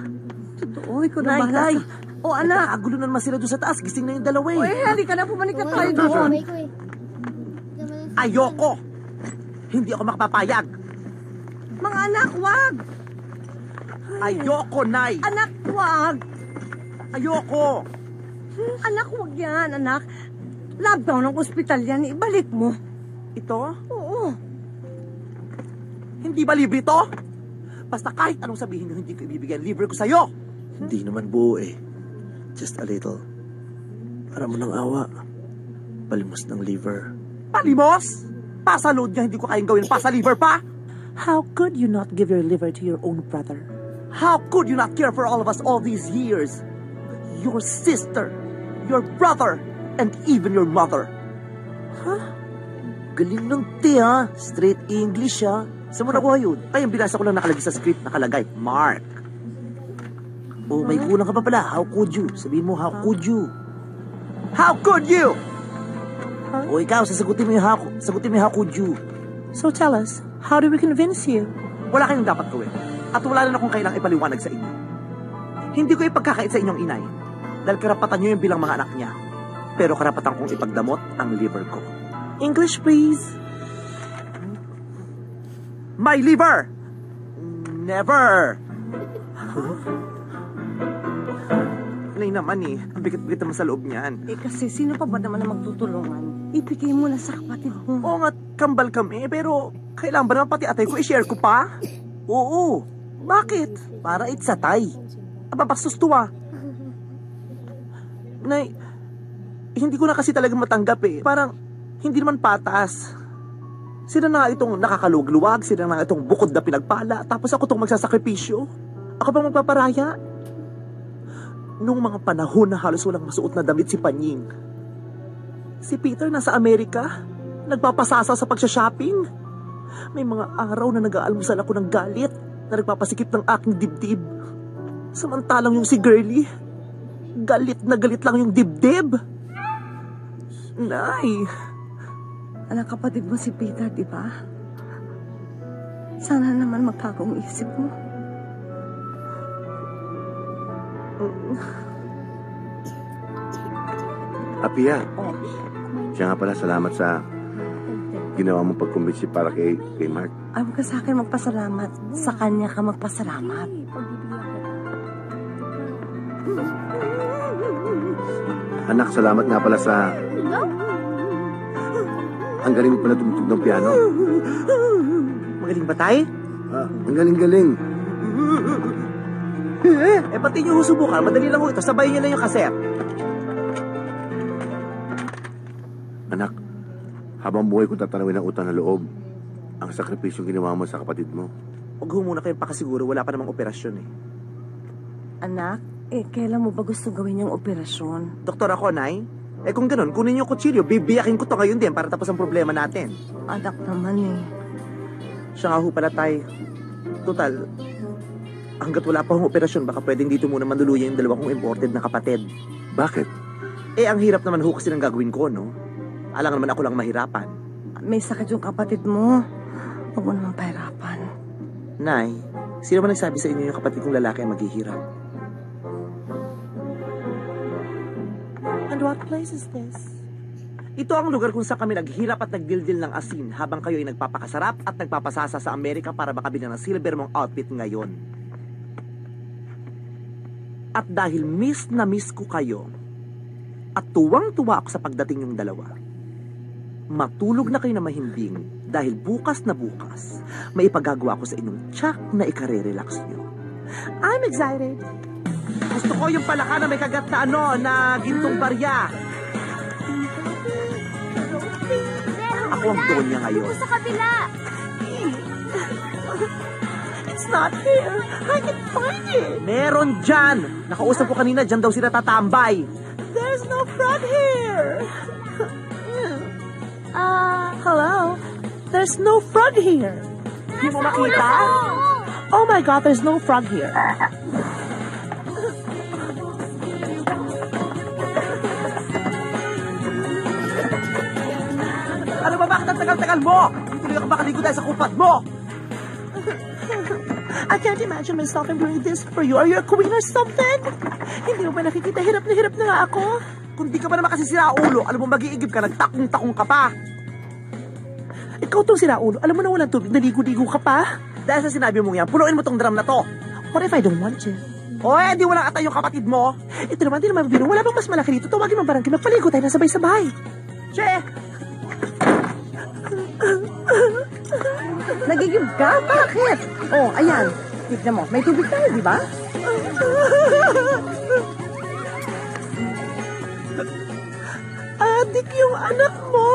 Totoo, ikaw na bahala sa... O, anak. Nakagulo na naman sila doon sa taas. Gising na yung dalawa eh. O, halika na. Bumalik na tayo doon. Ayoko! Hindi ako makapapayag. Mga anak, wag! Ayoko, Nay! Anak, wag! Ayoko! Anak, wag yan, anak. Lockdown ng ospital yan. Ibalik mo. Ito? Oo. Hindi ba libre ito? Basta kahit anong sabihin nyo, hindi ko ibibigyan libre ko sa'yo. Hindi naman buo eh. Just a little. Para mo ng awa. Palimos ng liver. Palimos? Pasaload nga hindi ko kayang gawin pasaliver pa? How could you not give your liver to your own brother? How could you not care for all of us all these years? Your sister, your brother, and even your mother. Huh? Galing ng ha? Straight English ha? Saan mo nakuha yun? Ay, ang binasa ko lang nakalagay sa script, nakalagay, Mark. Oh, may kulang ka pa pala. How could you? Sabihin mo, how could you? How could you? O ikaw, sagutin mo yung how could you? So tell us, how do we convince you? Wala kayong dapat gawin. At wala na akong kailangang ipaliwanag sa inyo. Hindi ko ipagkakait sa inyong inay. Dahil karapatan nyo yung bilang mga anak niya. Pero karapatan kong ipagdamot ang liver ko. English, please. My liver! Never! Nay naman eh. Ang bigat-bigat naman sa loob niyan. Kasi sino pa ba naman na magtutulungan? Ibigay mo na sa kapatid mo. Oo nga, kambal kami. Pero kailangan ba naman pati atay ko i-share ko pa? Oo. Bakit? Para itsatay. Aba, bastos to ah. Nay, hindi ko na kasi talaga matanggap eh. Parang, hindi naman patas. Sila na nga itong nakakalugluwag, sila na nga itong bukod na pinagpala, tapos ako itong magsasakripisyo. Ako bang magpaparaya? Noong mga panahon na halos walang masuot na damit si Panying. Si Peter nasa Amerika, nagpapasasa sa pagsha-shopping. May mga araw na nag-aalmusal ako ng galit na nagpapasikip ng aking dibdib. Samantalang yung si Girlie, galit na galit lang yung dibdib. Nay. Anak, kapatid mo si Peter, di ba? Sana naman magkagong isip mo. Apia, siya nga pala, salamat sa ginawa mong pagkumbinsi para kay Mark. Ay, huwag ka sa akin magpasalamat. Sa kanya ka magpasalamat. Anak, salamat nga pala sa... Ang galing mo pala tumutug ng piano. Magaling ba tayo? Ang galing-galing. Pati nyo subukan. Madali lang ho ito. Sabayin nyo lang yung kaset. Anak, Habang buhay ko tatanawin ang utang na loob. Ang sakripisyong ginawa mo sa kapatid mo. Huwag ho muna kayong pakasiguro, wala pa namang operasyon eh. Anak, kailan mo ba gusto gawin yung operasyon? Doktor ako, Nay. Kung ganun, kunin yung kutsilyo, bibiyakin ko to ngayon din para tapos ang problema natin. Anak naman eh. Siya nga ho pala, Tay. Total, hanggat wala pa hong operasyon, baka pwedeng dito muna manluluya yung dalawa kong imported na kapatid. Bakit? Ang hirap naman ho kasi ng gagawin ko, no? Alang naman ako lang mahirapan. May sakit yung kapatid mo. Huwag mo naman pahirapan. Nay, sino ba nagsabi sa inyo yung kapatid kong lalaki ang maghihirap? And what place is this? Ito ang lugar kung saan kami naghirap at nagdildil ng asin habang kayo ay nagpapakasarap at nagpapasasa sa Amerika para makabili ng silver mong outfit ngayon. At dahil miss na miss ko kayo at tuwang-tuwa ako sa pagdating yung dalawa, matulog na kayo na mahimbing dahil bukas na bukas may ipagagawa ko sa inyong tsak na ikarerelax nyo. I'm excited. Gusto ko yung palaka na may kagat na na gintong barya. Ako ang donya ngayon. Sa kabila. It's not here. I can find it. Meron dyan. Nakausap ko kanina, dyan daw sila tatambay. There's no frog here. Hello? There's no frog here. Hindi mo makita? Oh my God, there's no frog here. Ano ba, bakit ang tagal-tagal mo? Hindi tuloy ako makaligo dahil sa kupat mo. I can't imagine myself doing this for you. Are you a queen or something? Hindi mo ba nakikita? Hirap na nga ako. Kung di ka ba naman kasi sira ulo, alam mo mag-iigib ka, nagtakong-takong ka pa. Ikaw tong sira ulo. Alam mo na walang tubig, naligo-ligo ka pa. Dahil sa sinabi mong yan, punuin mo tong drum na to. What if I don't want to? Di walang atay yung kapatid mo. Ito naman, di naman biro. Wala bang mas malaki dito? Tawagin mo barangay, magpaligo tayo na sabay-sabay. Che! Nagigib ka? Bakit? Oh, ayan. Tignan mo, may tubig tayo, di ba? Adik yung anak mo.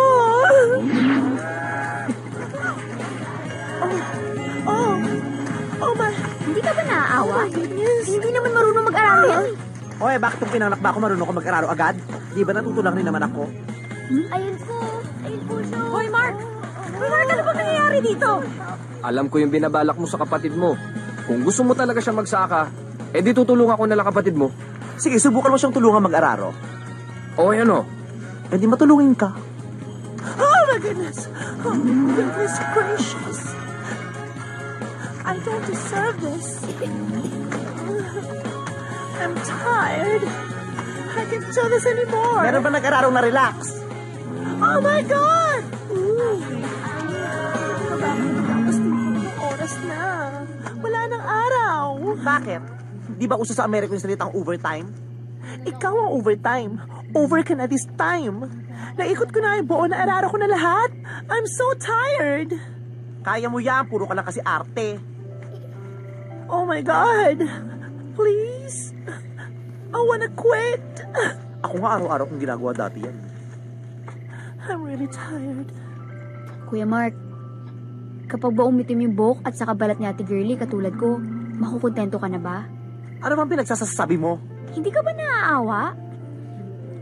Oh my. Hindi ka ba naaawa? Oh my goodness. Hindi naman marunong mag-araro yan. Bakit yung pinanak ba ako marunong ko mag-araro agad? Di ba natutulang rin naman ako? Ayun po siya. Hoy, Mark! Hoy, Mark, ano ba nangyayari dito? Alam ko yung binabalak mo sa kapatid mo. Kung gusto mo talaga siya magsaka, di tutulungan ko nalang kapatid mo. Sige, subukan mo siyang tulungan mag-araro. Ano? Di matulungin ka. Oh my goodness. Oh my goodness gracious. I don't deserve this. I'm tired. I can't do this anymore. Meron ba nag-araro na relax? Oh my God! Tapos oras na. Wala nang araw. Bakit? Di ba uso sa Amerika yung salitang overtime? Ikaw ang overtime. Over ka na this time. Naikot ko na yung buo na araro ko na lahat. I'm so tired. Kaya mo yan, puro ka lang kasi arte. Oh my God. Please. I wanna quit. Ako nga araw-araw kong ginagawa dati yan. I'm really tired. Kuya Mark, kapag ba umitim yung buhok at saka balat ni Ate Girlie katulad ko, makukontento ka na ba? Ano bang pinagsasasabi mo? Hindi ka ba naaawa?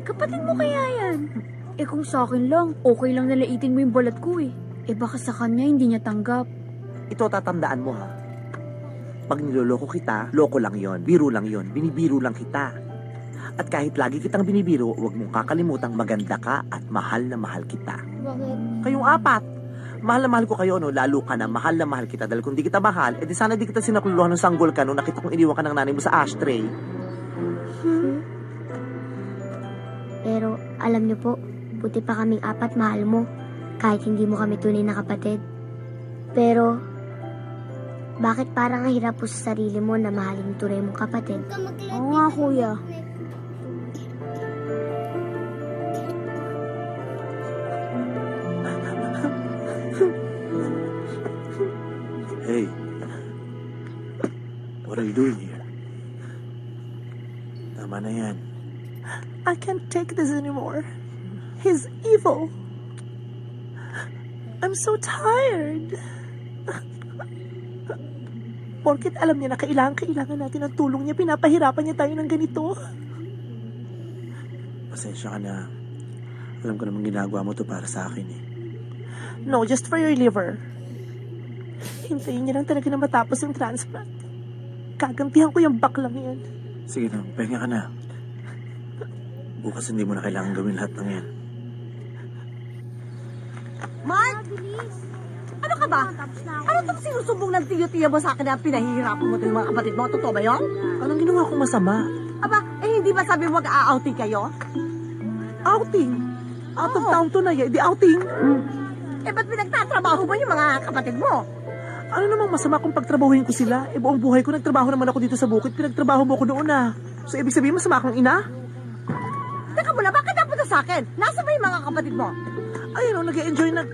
Kapatid mo kaya yan? Kung sa akin lang, okay lang nalaitin mo yung balat ko eh. Baka sa kanya hindi niya tanggap. Ito tatandaan mo ha. Pag niloloko kita, loko lang yon, biro lang yon, binibiro lang kita. At kahit lagi kitang binibiro, huwag mong kakalimutang maganda ka at mahal na mahal kita. Bakit? Kayong apat. Mahal na mahal ko kayo, no? Lalo ka na mahal kita. Dahil kung di kita mahal, di sana di kita sinakuluhan ng sanggol ka, no? Nakita kong iniwan ka ng nanay mo sa ashtray. Pero alam niyo po, buti pa kaming apat mahal mo, kahit hindi mo kami tunay na kapatid. Pero, bakit parang ang hirap po sa sarili mo na mahalin yung tunay mong kapatid? Oo nga, kuya. Hey, what are you doing here? Tama na yan. I can't take this anymore. He's evil. I'm so tired. Porket alam niya na kailangan natin ng tulong niya, pinapahirapan niya tayo ng ganito. Pasensya ka na. Alam ko namang ginagawa mo to para sa akin eh. No, just for your liver. Hintayin niya lang talaga na matapos yung transplant. Kagantihan ko yung baklang yan. Sige na, pahinga ka na. Bukas hindi mo na kailangan gawin lahat ng yan. Mark! Ano ka ba? Ano itong sinusumbong ng tiyo-tiya mo sa akin na pinahihirapan mo ito yung mga kapatid mo? Totoo ba yun? Anong ginawa kong masama? Aba, hindi ba sabi mo mag-a-outing kayo? Outing? Out of town to na di outing. Ba't pinagtatrabaho mo yung mga kapatid mo? Ano namang masama kung pagtrabahuin ko sila? Buong buhay ko nagtrabaho naman ako dito sa bukid. Pinagtrabaho mo ko noon ah. So, ibig sabihin masama akong ina? Teka muna, bakit napunta sa akin? Nasa ba yung mga kapatid mo? Ayun, nag-e-enjoy na...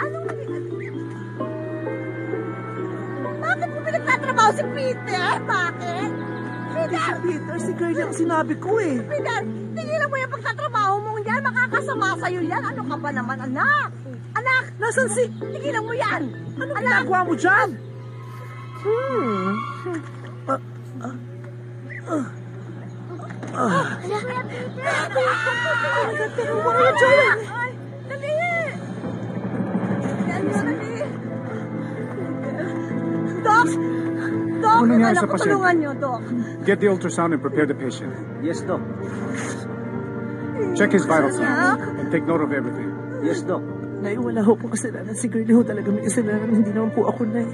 Bakit mo pinagtatrabaho si Peter? Bakit? Peter, si girl yung sinabi ko eh. Peter, tigilan mo yung pagtatrabaho mo yan. Makakasama sa'yo yan. Ano ka ba naman, anak? Anak! Nasaan si... Tigilan mo yan! Ano ginagawa mo dyan? What are you doing? Dali! Doc! Doc, Ano nangyari anak sa ko, pasyente? tulungan niyo, Doc. Get the ultrasound and prepare the patient. Yes, Doc. Check his vital signs and take note of everything. Yes, Doc. Nay, wala ho po kasalanan. Si girl ho talaga may kasalanan. Hindi naman po ako, Nay.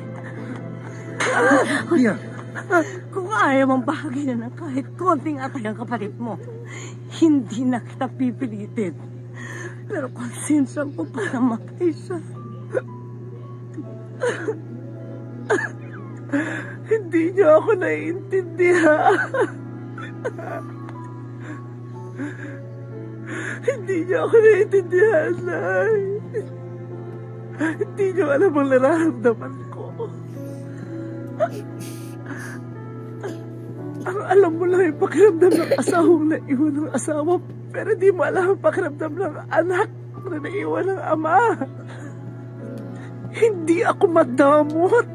Pia! Kung ayaw mong bahagi na ng kahit konting atay ang kapatid mo, hindi na kita pipilitin. Pero konsensya ko pa namatay siya. Hindi niyo ako naiintindihan. Hindi niyo ako naiintindihan, Nay. Hindi niyo alam ang nararamdaman ko. Ang alam mo lang yung pakiramdam ng asawang naiwan ng asawa, pero di mo alam ang pakiramdam ng anak na naiwan ng ama. Hindi ako madamot.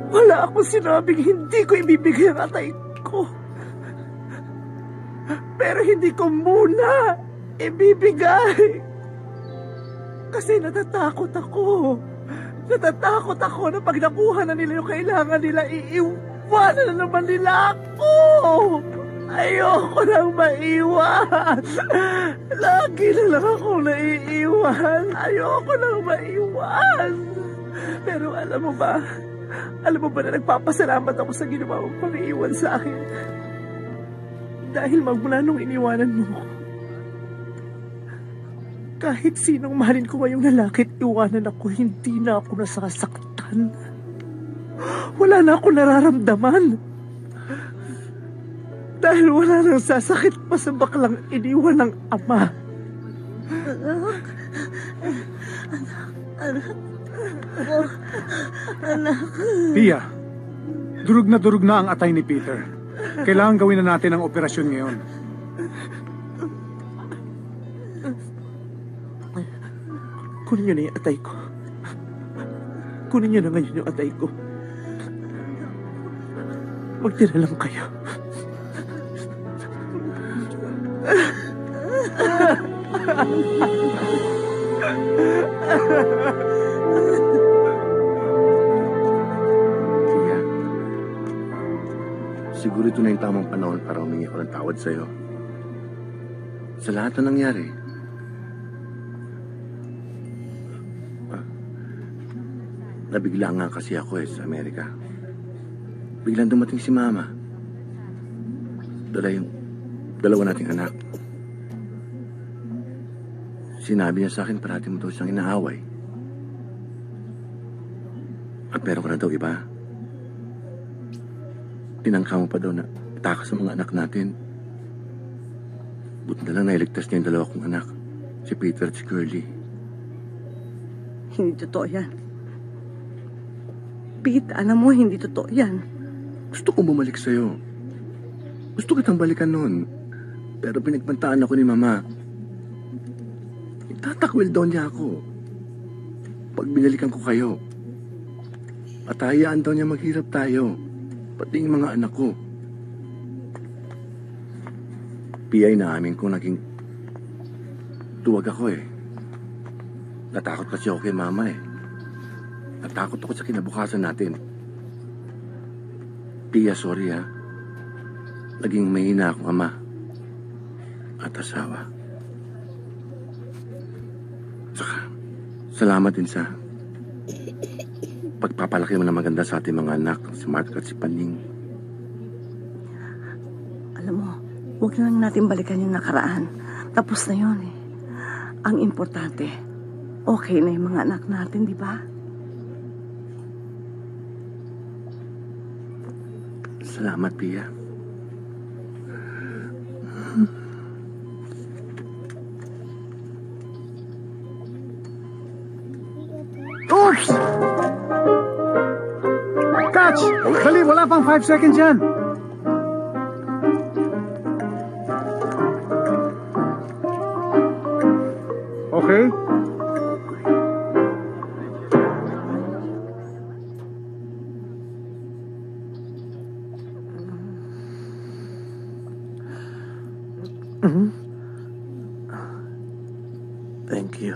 Wala akong sinabing hindi ko ibibigay ang atay ko. Pero hindi ko muna ibibigay. Kasi natatakot ako. Natatakot ako na pag nakuha na nila yung kailangan nila, iiwanan na naman nila ako. Ayoko nang maiwan. Lagi na lang akong naiiwan. Ayoko nang maiwan. Pero alam mo ba na nagpapasalamat ako sa ginawa mong pag-iwan sa akin. Dahil magmula nung iniwanan mo ko, kahit sinong mahalin ko ngayong lalaki at iwanan ako, hindi na ako nasasaktan. Wala na ako nararamdaman. Dahil wala nang sasakit pa sa baklang iniwan ng ama. Anak. Pia, durug na ang atay ni Peter. Kailangan gawin na natin ang operasyon ngayon. Kunin niyo na yung atay ko. Kunin niyo na ngayon yung atay ko. Magtira lang kayo. Pia, siguro ito na yung tamang panahon para humingi ako ng tawad sa'yo. Sa lahat na nangyari. Nabigla nga kasi ako sa Amerika. Biglang dumating si Mama. Dala yung dalawa nating anak. Sinabi niya sa akin parati mo daw siyang inaaway. At meron ko na daw iba. Tinangka mo pa daw na itakas sa mga anak natin. Buti na lang nailigtas niya yung dalawa kong anak. Si Peter at si Curly. Hindi totoo yan. Pete, alam mo, hindi totoo yan. Gusto kong bumalik sa'yo. Gusto kitang balikan noon. Pero pinagpantaan ako ni Mama. Itatakwil daw niya ako. pag binalikan ko kayo. At hayaan daw niya maghirap tayo. Pati yung mga anak ko. PI namin kung naging tuwag ako eh. Natakot kasi ako kay mama eh. Natakot ako sa kinabukasan natin. Pia, sorry ha. Naging mahina akong ama at asawa. Saka, salamat din sa pagpapalaki mo na maganda sa ating mga anak, si Mark at si Paning. Alam mo, huwag na lang natin balikan yung nakaraan. Tapos na yun eh. Ang importante, okay na yung mga anak natin, di ba? Salamat, Pia. Oops! Catch! Dali, wala pang 5 seconds yan. Okay? Thank you.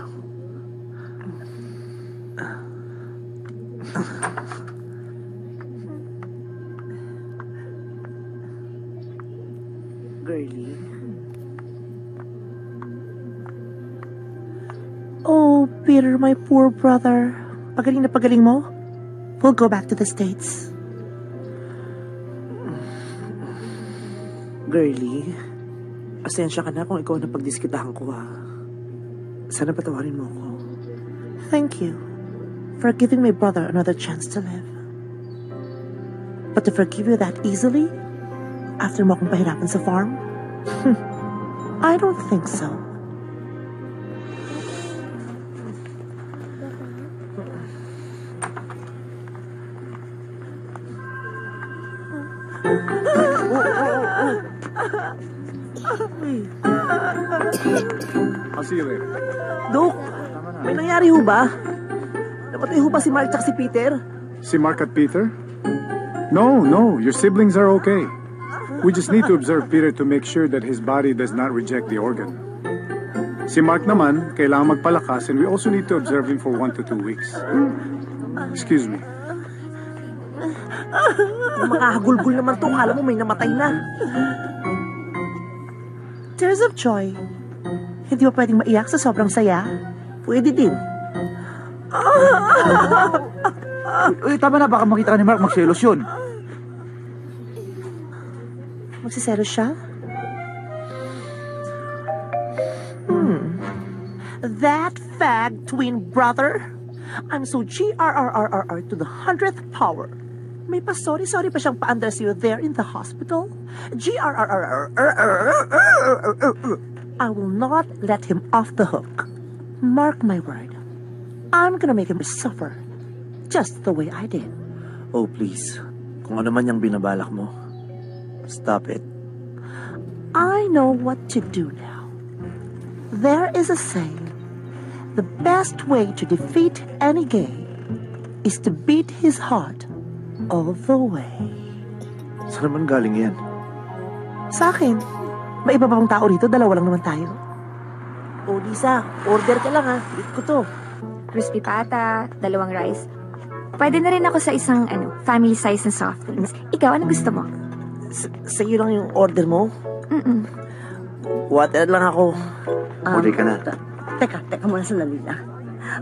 Girlie. Oh, Peter, my poor brother. Pagaling na pagaling mo? We'll go back to the States. Girlie, asensya ka na kung ikaw na pagdiskitahan ko, ha? Sana patawarin mo ako. Thank you for giving my brother another chance to live. But to forgive you that easily, after mo akong pahirapan sa farm? I don't think so. I'll see you later. Dok, may nangyari ho ba? Napatay ho ba si Mark at si Peter? Si Mark at Peter? No, your siblings are okay. We just need to observe Peter to make sure that his body does not reject the organ. Si Mark naman, kailangan magpalakas, and we also need to observe him for 1 to 2 weeks. Excuse me. Makahagulgul naman to, kala mo may namatay na. Tears of joy. Hindi ba pwedeng maiyak sa sobrang saya? Pwede din. Tama na, baka makita ka ni Mark, magselos yun. Magsiselos siya? That fag twin brother? I'm so GRRRR to the 100th power. May pa-sorry pa siyang pa-undress you there in the hospital? GRRRR. I will not let him off the hook. Mark my word. I'm gonna make him suffer. Just the way I did. Oh, please. Kung ano man yung binabalak mo, stop it. I know what to do now. There is a saying, the best way to defeat any gay is to beat his heart all the way. Saan naman galing yan? Sa akin. May iba pa bang tao rito? Dalawa lang naman tayo. O, Lisa, order ka lang ha. Eat ko to. Crispy pata, 2 rice. Pwede na rin ako sa isang family size na soft drinks. Ikaw, ano gusto mo? Sa'yo lang yung order mo? Water lang ako. Order ka na. Teka muna sandali na.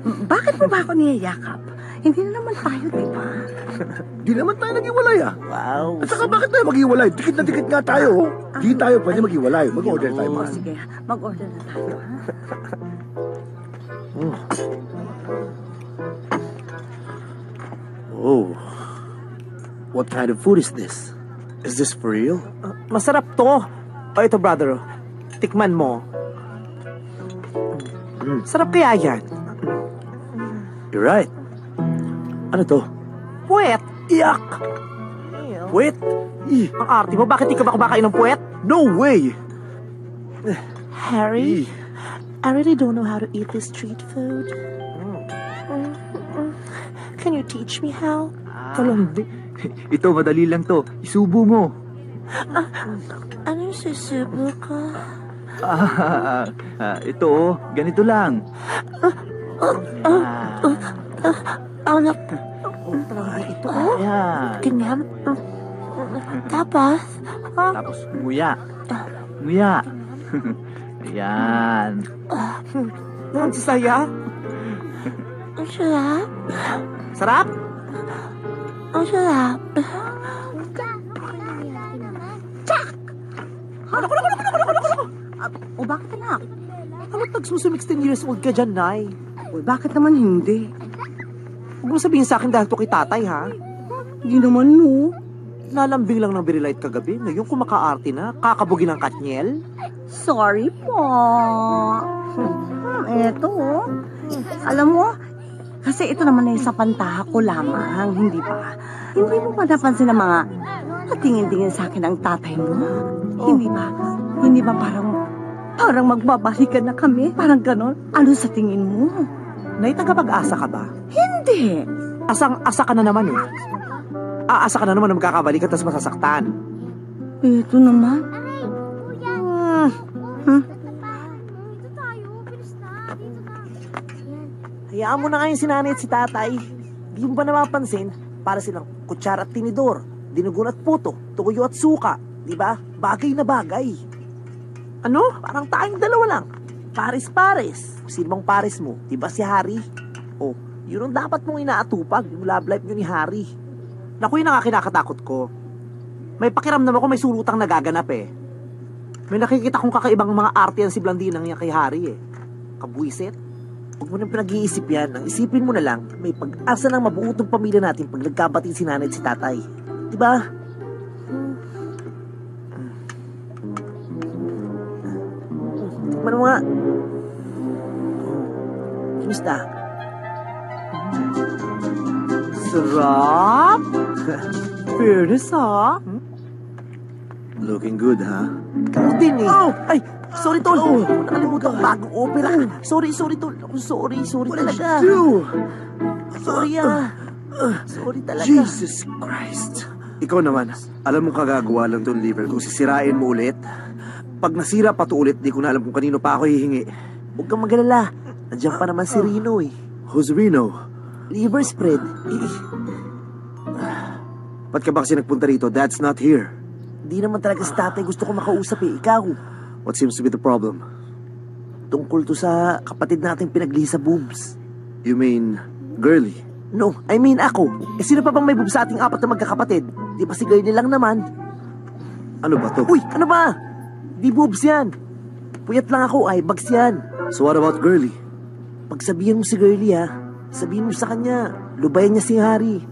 Bakit mo ba ako niyayakap? Hindi na naman tayo, di ba? Di naman tayo nag-iwalay ah. Wow. At saka bakit tayo mag-iwalay? Dikit na dikit nga tayo. Di tayo pwede mag-iwalay. Mag-order tayo man. Sige, mag-order na tayo, ha? Oh. What kind of food is this? Is this for real? Masarap to. O, ito, brother. Tikman mo. Sarap kaya yan? You're right. Ano to? Puwet. Iyak! Puwet? Ang arte mo, bakit di ka ba kumakain ng puwet? No way! Harry, I really don't know how to eat this street food. Can you teach me how? Hindi. Ito, madali lang to. Isubo mo. Anong susubo ko? Ito, ganito lang. Anak. Ito, yan. Ganyan. Tapos? Tapos, nguya. Nguya. Yan. Ang saya. Ang sarap. Sarap? Ang sarap. O bakit anak? Ano tagsusum 16 years old ka dyan, Nay? Uy, bakit naman hindi? Huwag mo sabihin sa akin dahil to kay tatay, ha? Hindi naman, no. Nalambing lang ng Berry Light kagabi. Ngayon kumakaarte na, kakabugi ng Katniel. Sorry po. Eto. Alam mo, kasi ito naman ay sa pantaha ko lamang, hindi ba? Hindi mo ba napansin ang mga natingin-tingin sa akin ang tatay mo? Hindi ba? Hindi ba parang magbabalikan na kami? Parang ganon? Ano sa tingin mo? Nay, tagapag-asa ka ba? Hindi. Asa ka na naman eh. Aasa ka na naman na magkakabalik at tas masasaktan. Ito naman. Hayaan mo na ngayon si nanay at si tatay. Di mo ba napapansin? Para silang kutsara at tinidor, dinugon at puto, tuyo at suka. Di ba? Bagay na bagay. Ano? Parang tayong dalawa lang. Pares-pares. Sino bang pares mo? Di ba si Harry? Oh, yun ang dapat mong inaatupag. Yung love life nyo ni Harry. Naku, yun ang kinakatakot ko. May pakiramdam ako may sulutang nagaganap eh. May nakikita kong kakaibang mga arte yan si Blandinang yan kay Harry eh. Kabwisit. Huwag mo nang pinag-iisip yan. Ang isipin mo na lang, may pag-asa ng mabuutong pamilya natin pag nagkabatid si nanay at si tatay. Diba? Tikman mo nga. Kumusta? Sarap! Fairness, ha? Looking good, ha? Ikaw din, eh. Oh! Ay! Sorry, Tol. Nakalimutan ko bagong opera. Sorry, Tol. Sorry talaga. Sorry, Sorry talaga. Jesus Christ. Ikaw naman, alam mo kagagawa lang tong liver kung sisirain mo ulit. Pag nasira pa to ulit, di ko na alam kung kanino pa ako hihingi. Huwag kang magalala. Nandiyan pa naman si Rino, eh. Who's Rino? Liver spread. Ba't ka ba kasi nagpunta rito? Dad's not here. Di naman talaga si tatay gusto ko makausap, eh. Ikaw. What seems to be the problem? Tungkol to sa kapatid nating pinagli sa boobs. You mean, girly? No, I mean ako. Eh sino pa bang may boobs sa ating apat na magkakapatid? Di ba si girly lang naman? Ano ba to? Uy, ano ba? Di boobs yan. Puyat lang ako, ay bags yan. So what about girly? Pagsabihan mo si girly, ha? Sabihin mo sa kanya, lubayan niya si Harry.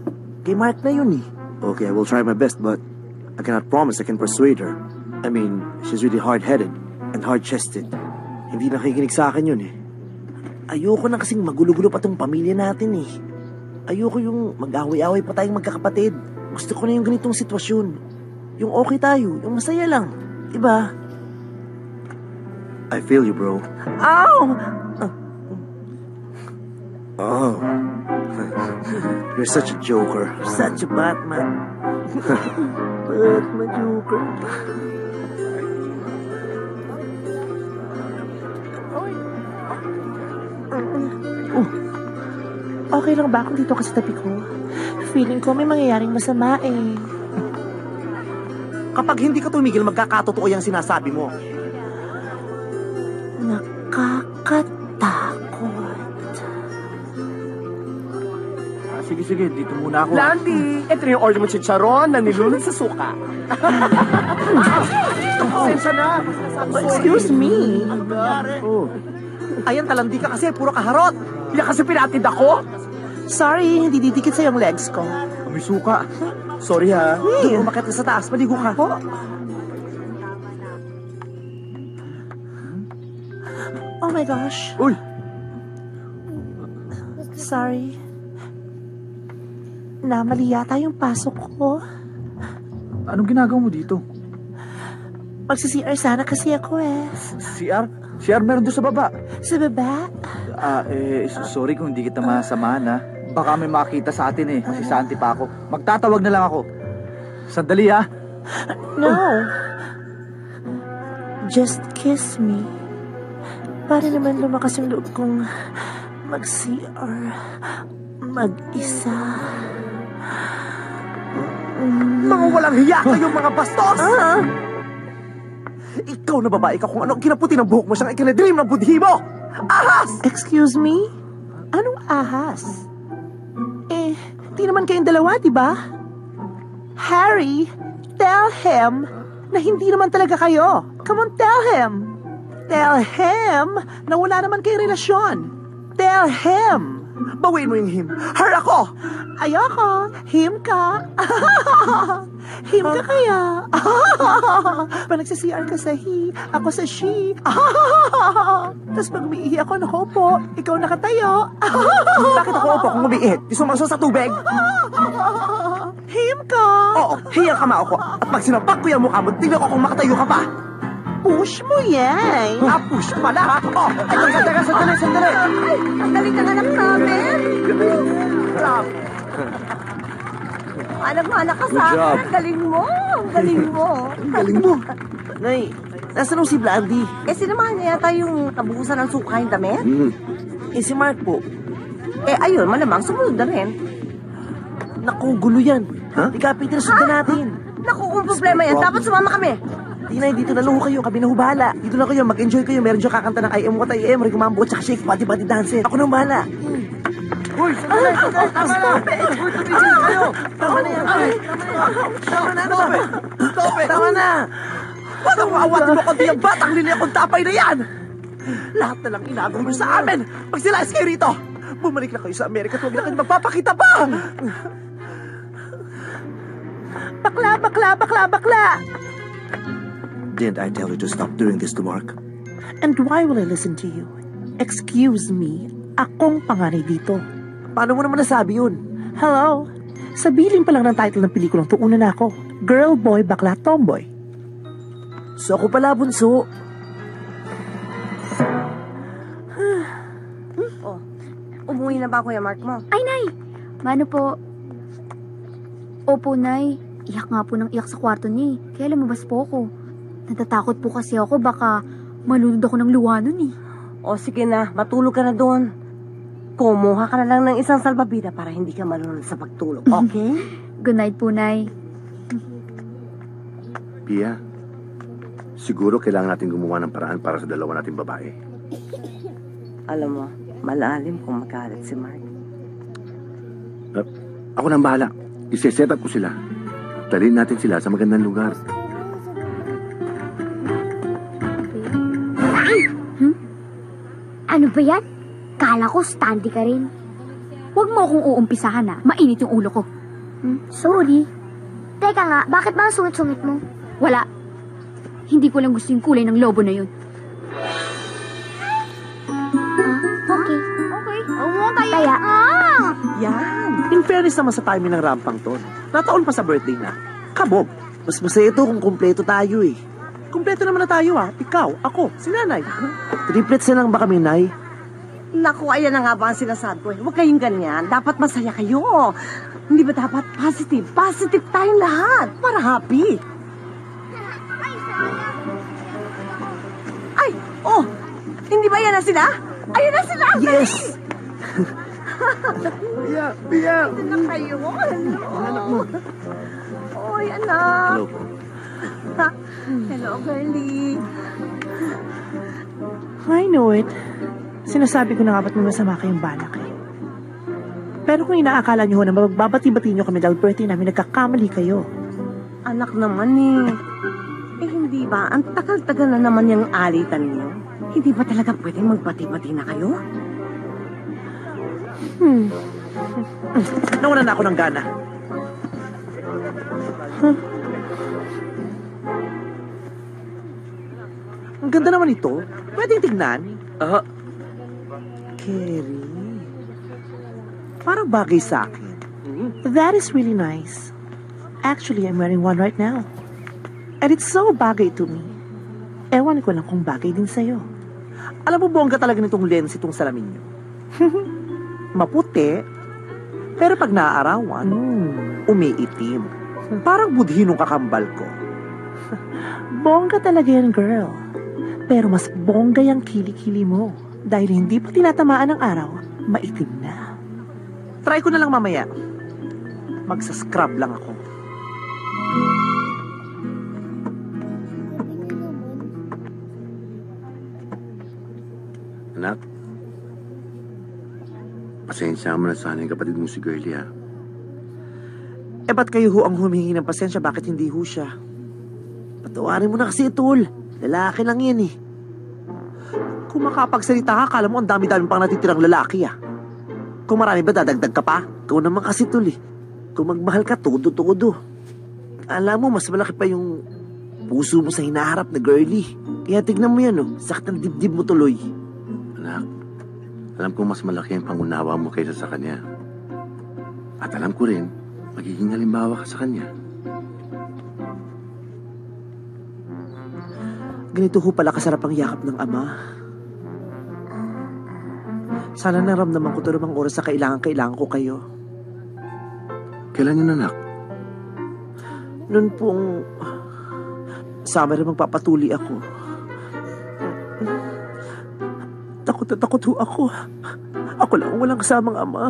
Kay Mark na yun, eh. Okay, I will try my best, but I cannot promise I can persuade her. I mean, she's really hard-headed and hard-chested. Hindi nakikinig sa akin yun, eh. Ayoko na kasing magulo-gulo pa tong pamilya natin, eh. Ayoko yung mag-away-away pa tayong magkakapatid. Gusto ko na yung ganitong sitwasyon. Yung okay tayo, yung masaya lang. Diba? I feel you, bro. Ow! Oh. You're such a joker. Such a Batman. Batman joker. Okay lang ba kung dito ka sa tabi ko? Feeling ko may mangyayaring masama eh. Kapag hindi ka tumigil, magkakatotoo yung sinasabi mo. Nakakatakot. Sige, dito muna ako. Landy, ito yung order mo chicharon na nilunod sa suka. Sensya na. Excuse me. Oh. Ayan, talandi ka kasi, puro kaharot. Yan kasi pinatid ako. Sorry, hindi didikit sa yung legs ko. May suka. Sorry, ha. Doon umakit ka sa taas, maligo ka. Oh my gosh. Uy! Sorry. Namali yata yung pasok ko. Anong ginagawa mo dito? Magsi-CR sana kasi ako eh. CR? CR meron doon sa baba. Sa baba? Sorry kung hindi kita masamahan, ha. Baka may makita sa atin eh. Si Santi pa ako. Magtatawag na lang ako. Sandali ha. No. Just kiss me. Para naman lumakas yung loob kong mag-CR. Mag-isa. Mga walang hiya kayong mga bastos! Ikaw na babae ka kung ano kinaputi ng buhok mo siyang ikinadream ng budhi mo! Ahas! Excuse me? Anong ahas? Di naman kayong dalawa, di ba? Harry, tell him na hindi naman talaga kayo. Come on, tell him. Tell him na wala naman kayong relasyon. Tell him. Bawiin mo yung him. Her ako! Ayoko. Him ka. Him ka kaya. Pag nagsa-CR ka sa he, ako sa she. Tapos pag umiihi ako, nakupo, ikaw nakatayo. Bakit ako upo kung umiihit? Di sumaso sa tubig? Him ka. Oo, hiyang kamao ko. At pag sinampak ko yung mukha mo, tignan ko kung makatayo ka pa. Push mo yan. Push pala ha? Oh, sandali. Ay, ang galing ng anak namin. Anak ka sa akin. Ang galing mo. Ang galing mo. Ang galing mo. Nay, nasaan si Blandy? Sinamahan niya yata yung kabuhusan ng suka yung damit. Si Mark po. Ayun, malamang sumunod na rin. Naku, gulo yan. Ika, Peter, sundan natin. Naku, kung problema yan, dapat sumama kami. Tinay, dito na luho kayo. Kami na hubahala. Dito na kayo. Mag-enjoy kayo. Meron dyan kakanta ng I Am What I Am, Rico Mambo, tsaka Shake, Body Dancer. Ako na hubahala. Uy, sandali. Tama na. Uy, tumigil kayo. Tama na yan. Tama na. Parang maawatin mo konti yung batang lili akong tapay na yan. Lahat na lang inagaw nyo sa amin. Pag sila kayo rito, bumalik na kayo sa Amerika at huwag na kayo magpapakita pa. Bakla. Didn't I tell you to stop doing this to Mark? And why will I listen to you? Excuse me, akong panganay dito. Paano mo naman nasabi yun? Hello? Sa bilin pa lang ng title ng pelikulang to, una na ako. Girl, boy, bakla, tomboy. So ako pala, bunso. Umuwi na ba, Kuya Mark mo? Ay, Nay! Mano po? Opo, Nay. Iyak nga po ng iyak sa kwarto niya eh. Kaya lumabas po ako. Natatakot po kasi ako, baka malunod ako ng luha nun eh. O sige na, matulog ka na doon. Kumuha ka na lang ng isang salbabida para hindi ka malunod sa pagtulog, okay? Good night po, Nay. Pia, siguro kailangan natin gumawa ng paraan para sa dalawa nating babae. Alam mo, malalim kung magalit si Mark. Ako nang bahala. Ise-set up ko sila. Dalhin natin sila sa magandang lugar. Ano ba yan? Kala ko standy ka rin. Huwag mo akong uumpisahan ha. Mainit yung ulo ko. Sorry. Teka nga, bakit ba ang sungit-sungit mo? Wala. Hindi ko lang gusto yung kulay ng lobo na yun. Okay. Oo, Kaya, Yan. In fairness naman sa timing ng rampang ton. Nataon pa sa birthday na. Kabog. Mas masaya ito kung kumpleto tayo eh. Kumpleto naman na tayo ah. Ikaw, ako, si nanay. Triplets na lang ba kami, Nay? Naku, ayan na nga ba ang sinasabi ko? Huwag kayong ganyan. Dapat masaya kayo. Hindi ba dapat positive? Positive tayong lahat. Para happy. Ay, hindi ba yan na sila? Ayan na sila! Yes! Pia! Ito na kayo. Anak mo. Oy, anak. Hello. Hello, girlie. I know it. Sinasabi ko na nga ba't may masama kayong balak eh. Pero kung inaakala nyo na magbabati-bati nyo kami dahil birthday namin, nagkakamali kayo. Anak naman eh. Hindi ba? Ang tagal-tagal na naman yung alitan niyo. Hindi ba talaga pwedeng magbati-bati na kayo? Nawalan na ako ng gana. Ang ganda naman ito. Pwedeng tignan. Kerry. Parang bagay sa akin. That is really nice. Actually, I'm wearing one right now. And it's so bagay to me. Ewan ko lang kung bagay din sa'yo. Alam mo, bongga talaga nitong lens itong salamin nyo. Maputi, Pero pag naaarawan, umiitim. Parang budhi nung kakambal ko. Bongga talaga yan, girl. Pero mas bongga yung kilikili mo. Dahil hindi pa tinatamaan ng araw, maitim na. Try ko na lang mamaya. Magsa-scrub lang ako. Anak, pasensya mo na sana yung kapatid mo si Girlie, ha? Eh, ba't kayo ho ang humingi ng pasensya? Bakit hindi ho siya? Patawarin mo na kasi, Tol. Lalaki lang yan, eh. Kung makapagsalita ka, kala mo ang dami-dami pang natitirang lalaki, ah. Kung marami ba, dadagdag ka pa? Ikaw naman kasi, Tol, eh. Kung magmahal ka, todo-todo. Alam mo, mas malaki pa yung puso mo sa hinaharap na Girlie. Kaya tignan mo yan, oh. Sakit ng dibdib mo tuloy. Anak, alam ko mas malaki ang pangunawa mo kaysa sa kanya. At alam ko rin, magiging halimbawa ka sa kanya. Ganito ho pala kasarap ang yakap ng ama. Sana naramdaman ko ito namang oras sa kailangan ko kayo. Kailan yun, anak? Noon pong summer magpapatuli ako. Takot na takot ho ako. Ako lang ang walang kasamang ama.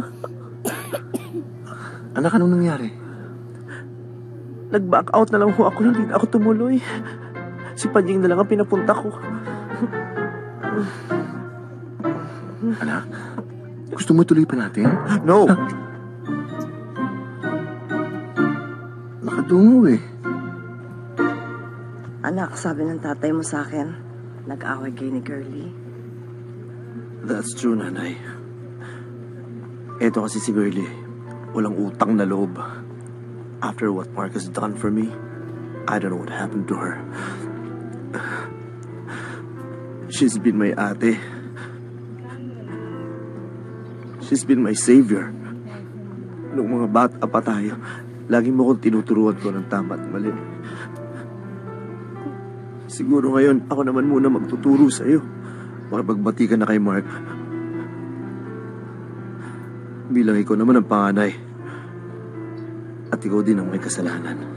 Anak, anong nangyari? Nag-back out na lang ho ako, hindi na ako tumuloy. Si Panying na lang ang pinapunta ko. Anak, gusto mo tuloy pa natin? No! Nakadungo eh. Anak, sabi ng tatay mo sa akin, nag-away kayo ni Girlie. That's true, nanay. Eto kasi si Girlie, walang utang na loob. After what Mark has done for me, I don't know what happened to her. She's been my ate. She's been my savior. Noong mga bata pa tayo, lagi mo kong tinuturuan ko ng tama at mali. Siguro ngayon, ako naman muna magtuturo sa'yo. Makipagbati ka na kay Mark. Bilang ikaw naman ang panganay. At ikaw din ang may kasalanan.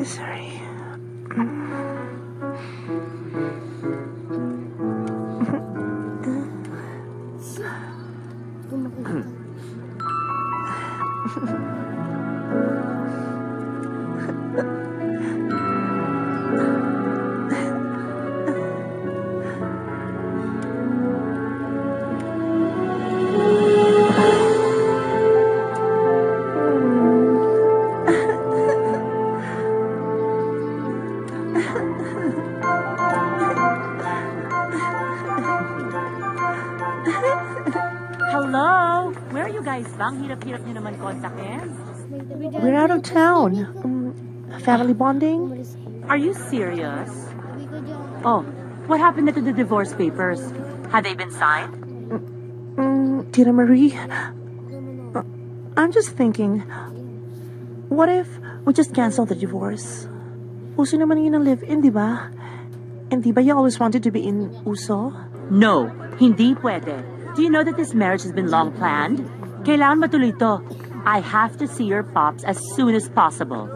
Sorry. Hello? Where are you guys bang? Hirap-hirap niyo naman kontakin. We're out of town. Family bonding? Are you serious? Oh, what happened to the divorce papers? Have they been signed? Tita Marie, I'm just thinking, what if we just cancel the divorce? Uso naman yun ang live-in, di ba? And di ba you always wanted to be in uso? No, hindi pwede. Do you know that this marriage has been long planned? Kailangan matuloy to. I have to see your pops as soon as possible.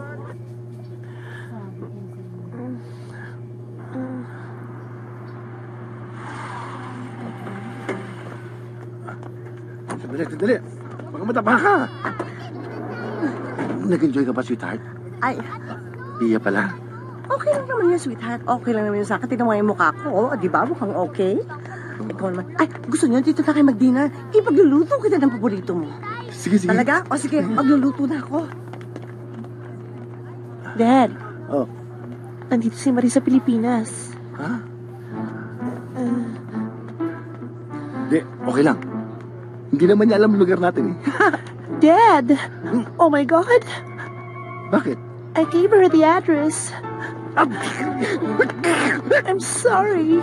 Dali. Baka matapa ka. Nag-enjoy ka ba, sweetheart? Ay, Iya pala. okay lang naman yun, sweetheart. Okay lang naman yun sa akin. Tignan mo yung mukha ko. Oh, di ba? Mukhang okay. Ikaw naman. Ay, gusto niyo dito na kayo mag-dinner? Ipagluluto kita ng paborito mo. Sige. Talaga? O sige, magluluto na ako. Dad. Oh. Nandito si Marie sa Pilipinas. Ha? Di, okay lang. Hindi naman niya alam ang lugar natin eh. Dad! Oh my God! Bakit? I gave her the address. I'm sorry.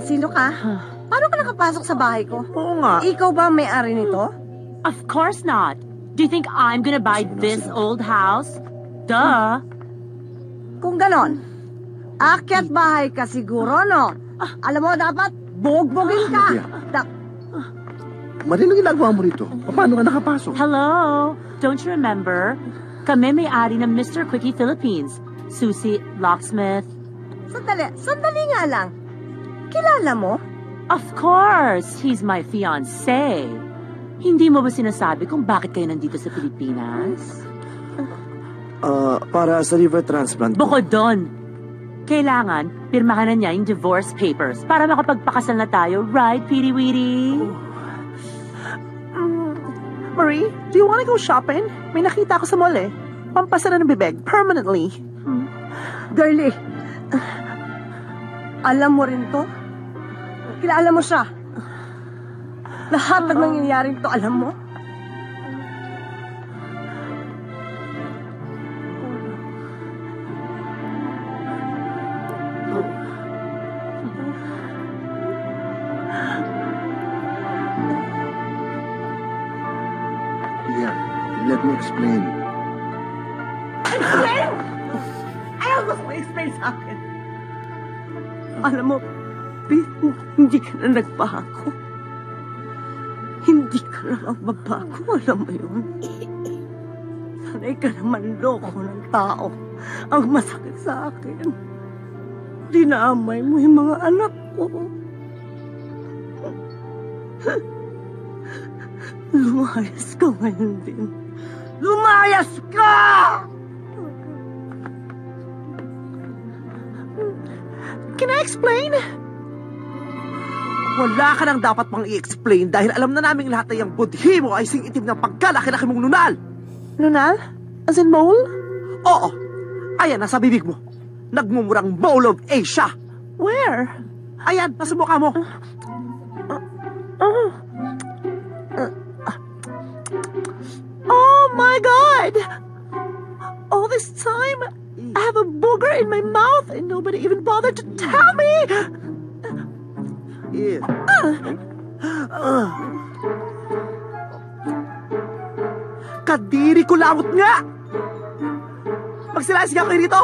Sino ka? Paano ka nakapasok sa bahay ko? Oo nga. Ikaw ba ang may-ari nito? Of course not. Do you think I'm gonna buy this old house? Duh. Kung ganon, akyat bahay ka siguro, no? Alam mo, dapat bugbugin ka. Marin ang ginagawa mo rito. Paano ka nakapasok? Hello. Don't you remember? Kami may-ari ng Mr. Quickie Philippines. Susie, locksmith. Sandali nga lang. Kilala mo? Of course. He's my fiancé. Hindi mo ba sinasabi kung bakit kayo nandito sa Pilipinas? Para sa liver transplant. Bukod doon, kailangan pirmahan na niya yung divorce papers para makapagpakasal na tayo, right, Petey Weedy? Marie, do you wanna go shopping? May nakita ko sa mall eh. Pampasara ng bibig, permanently. Girlie, alam mo rin to? Kilala mo siya? Lahat ng nangyayaring to, alam mo? Let me explain. Explain? Ayaw gusto mo explain sa akin. Alam mo, Pete, hindi ka na nagbago. Hindi ka na magbabago, alam mo yun. Sanay ka naman loko ng tao. Ang masakit sa akin. Dinaamay mo yung mga anak ko. Lumayas ka ngayon din. Lumayas ka! Can I explain? Wala ka nang dapat pang i-explain dahil alam na naming lahat na yung budhi mo ay sing-itim ng pagkalaki-laki mong nunal. Nunal? As in mole? Oo. Ayan, nasa bibig mo. Nagmumurang Mole of Asia. Where? Ayan, nasa mukha mo. Oh my God! All this time, I have a booger in my mouth and nobody even bothered to tell me! Yeah. Kadiri ko lamot nga! Magsilayas nga kayo rito!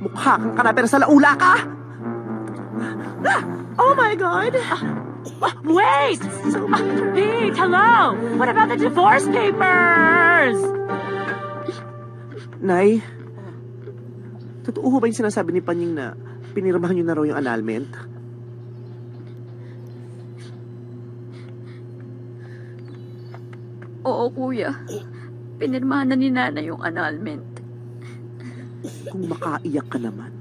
Mukha kang kanapera sa laula ka! Oh my God! Wait! Pete, hello! What about the divorce papers? Nay, totoo ba yung sinasabi ni Panying na pinirmahan niyo na raw yung annulment? Oo, kuya. Pinirmahan na ni Nana yung annulment. Kung makaiyak ka naman,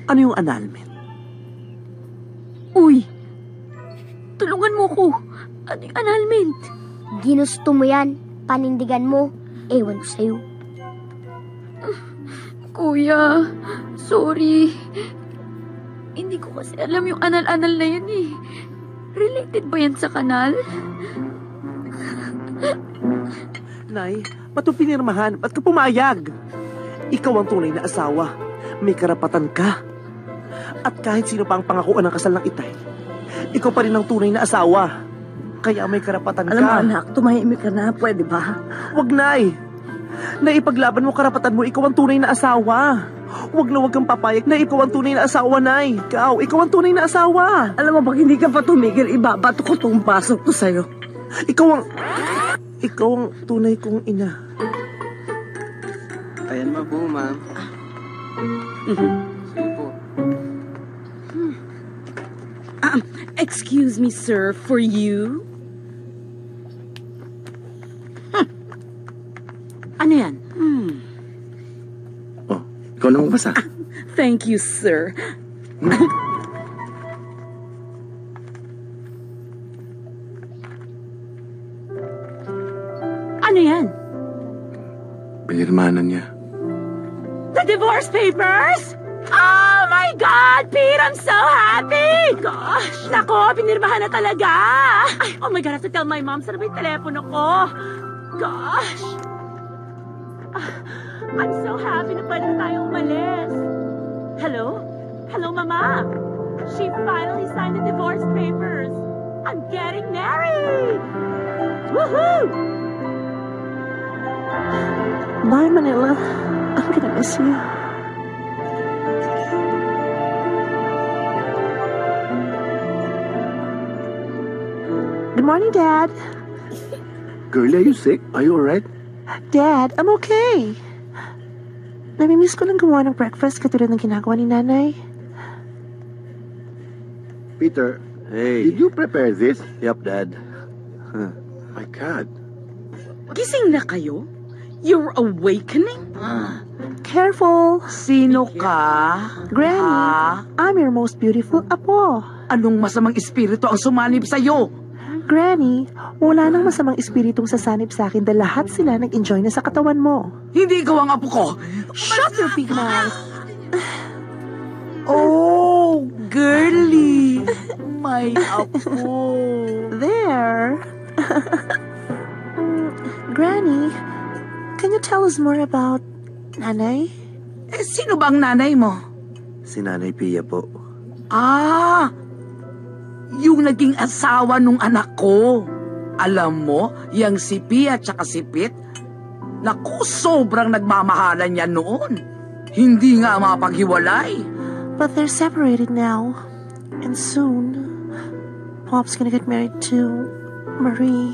ano yung annulment? Uy! Tulungan mo ko. Ano yung annulment? Ginusto mo yan. Panindigan mo. Ewan ko sa'yo. Kuya, sorry. Hindi ko kasi alam yung anal-anal na yun eh. Related ba yan sa kanal? Nay, ba't mo pinirmahan? Ba't ka pumayag? Ikaw ang tunay na asawa. May karapatan ka. At kahit sino pa ang pangakuan ng kasal ng itay, ikaw pa rin ang tunay na asawa. Kaya may karapatan ka. Alam mo anak, tumahimik ka na. Pwede ba? Wag, Nay. Naipaglaban mo karapatan mo, ikaw ang tunay na asawa. Wag na wag kang papayag na ikaw ang tunay na asawa, Nay. Ikaw ang tunay na asawa. Alam mo, pag hindi ka pa tumigil, ibabato ko itong pasok ko sa'yo. Ikaw ang tunay kong ina. Ayan mo po, ma'am. Sige po. Excuse me, sir, for you? Ano yan? Oh, ikaw lang magbasa. Thank you, sir. Ano yan? Pinirmahan niya. The divorce papers? Oh my God, Pete, I'm so happy! Gosh, nako, pinirmahan na talaga. Ay, oh my God, I have to tell my mom. Saan ba yung telepono ko? Gosh. I'm so happy na pwede na tayong umalis. Hello? Hello, Mama. She finally signed the divorce papers. I'm getting married. Woohoo! Bye, Manila. I'm gonna miss you. Good morning, Dad. Girlie, are you sick? Are you alright? Dad, I'm okay. Namimiss ko lang gumawa ng breakfast katulad ng ginagawa ni Nanay. Peter, Hey. did you prepare this? Yup, Dad. My God. Gising na kayo? You're awakening? Careful. Sino ka? Granny, I'm your most beautiful apo. Anong masamang espiritu ang sumanib sa'yo? Granny, wala nang masamang espiritong sasanib sa akin dahil lahat sila nag-enjoy na sa katawan mo. Hindi ikaw ang apo ko. Shut your big mouth. Oh, girly. My apo. There. Granny, can you tell us more about Nanay? Sino ba ang nanay mo? Si Nanay Pia po. Yung naging asawa nung anak ko. Alam mo, yung si Pia at saka si Pit, naku, sobrang nagmamahalan niya noon. Hindi nga mapaghiwalay. But they're separated now. And soon, Pop's gonna get married to Marie.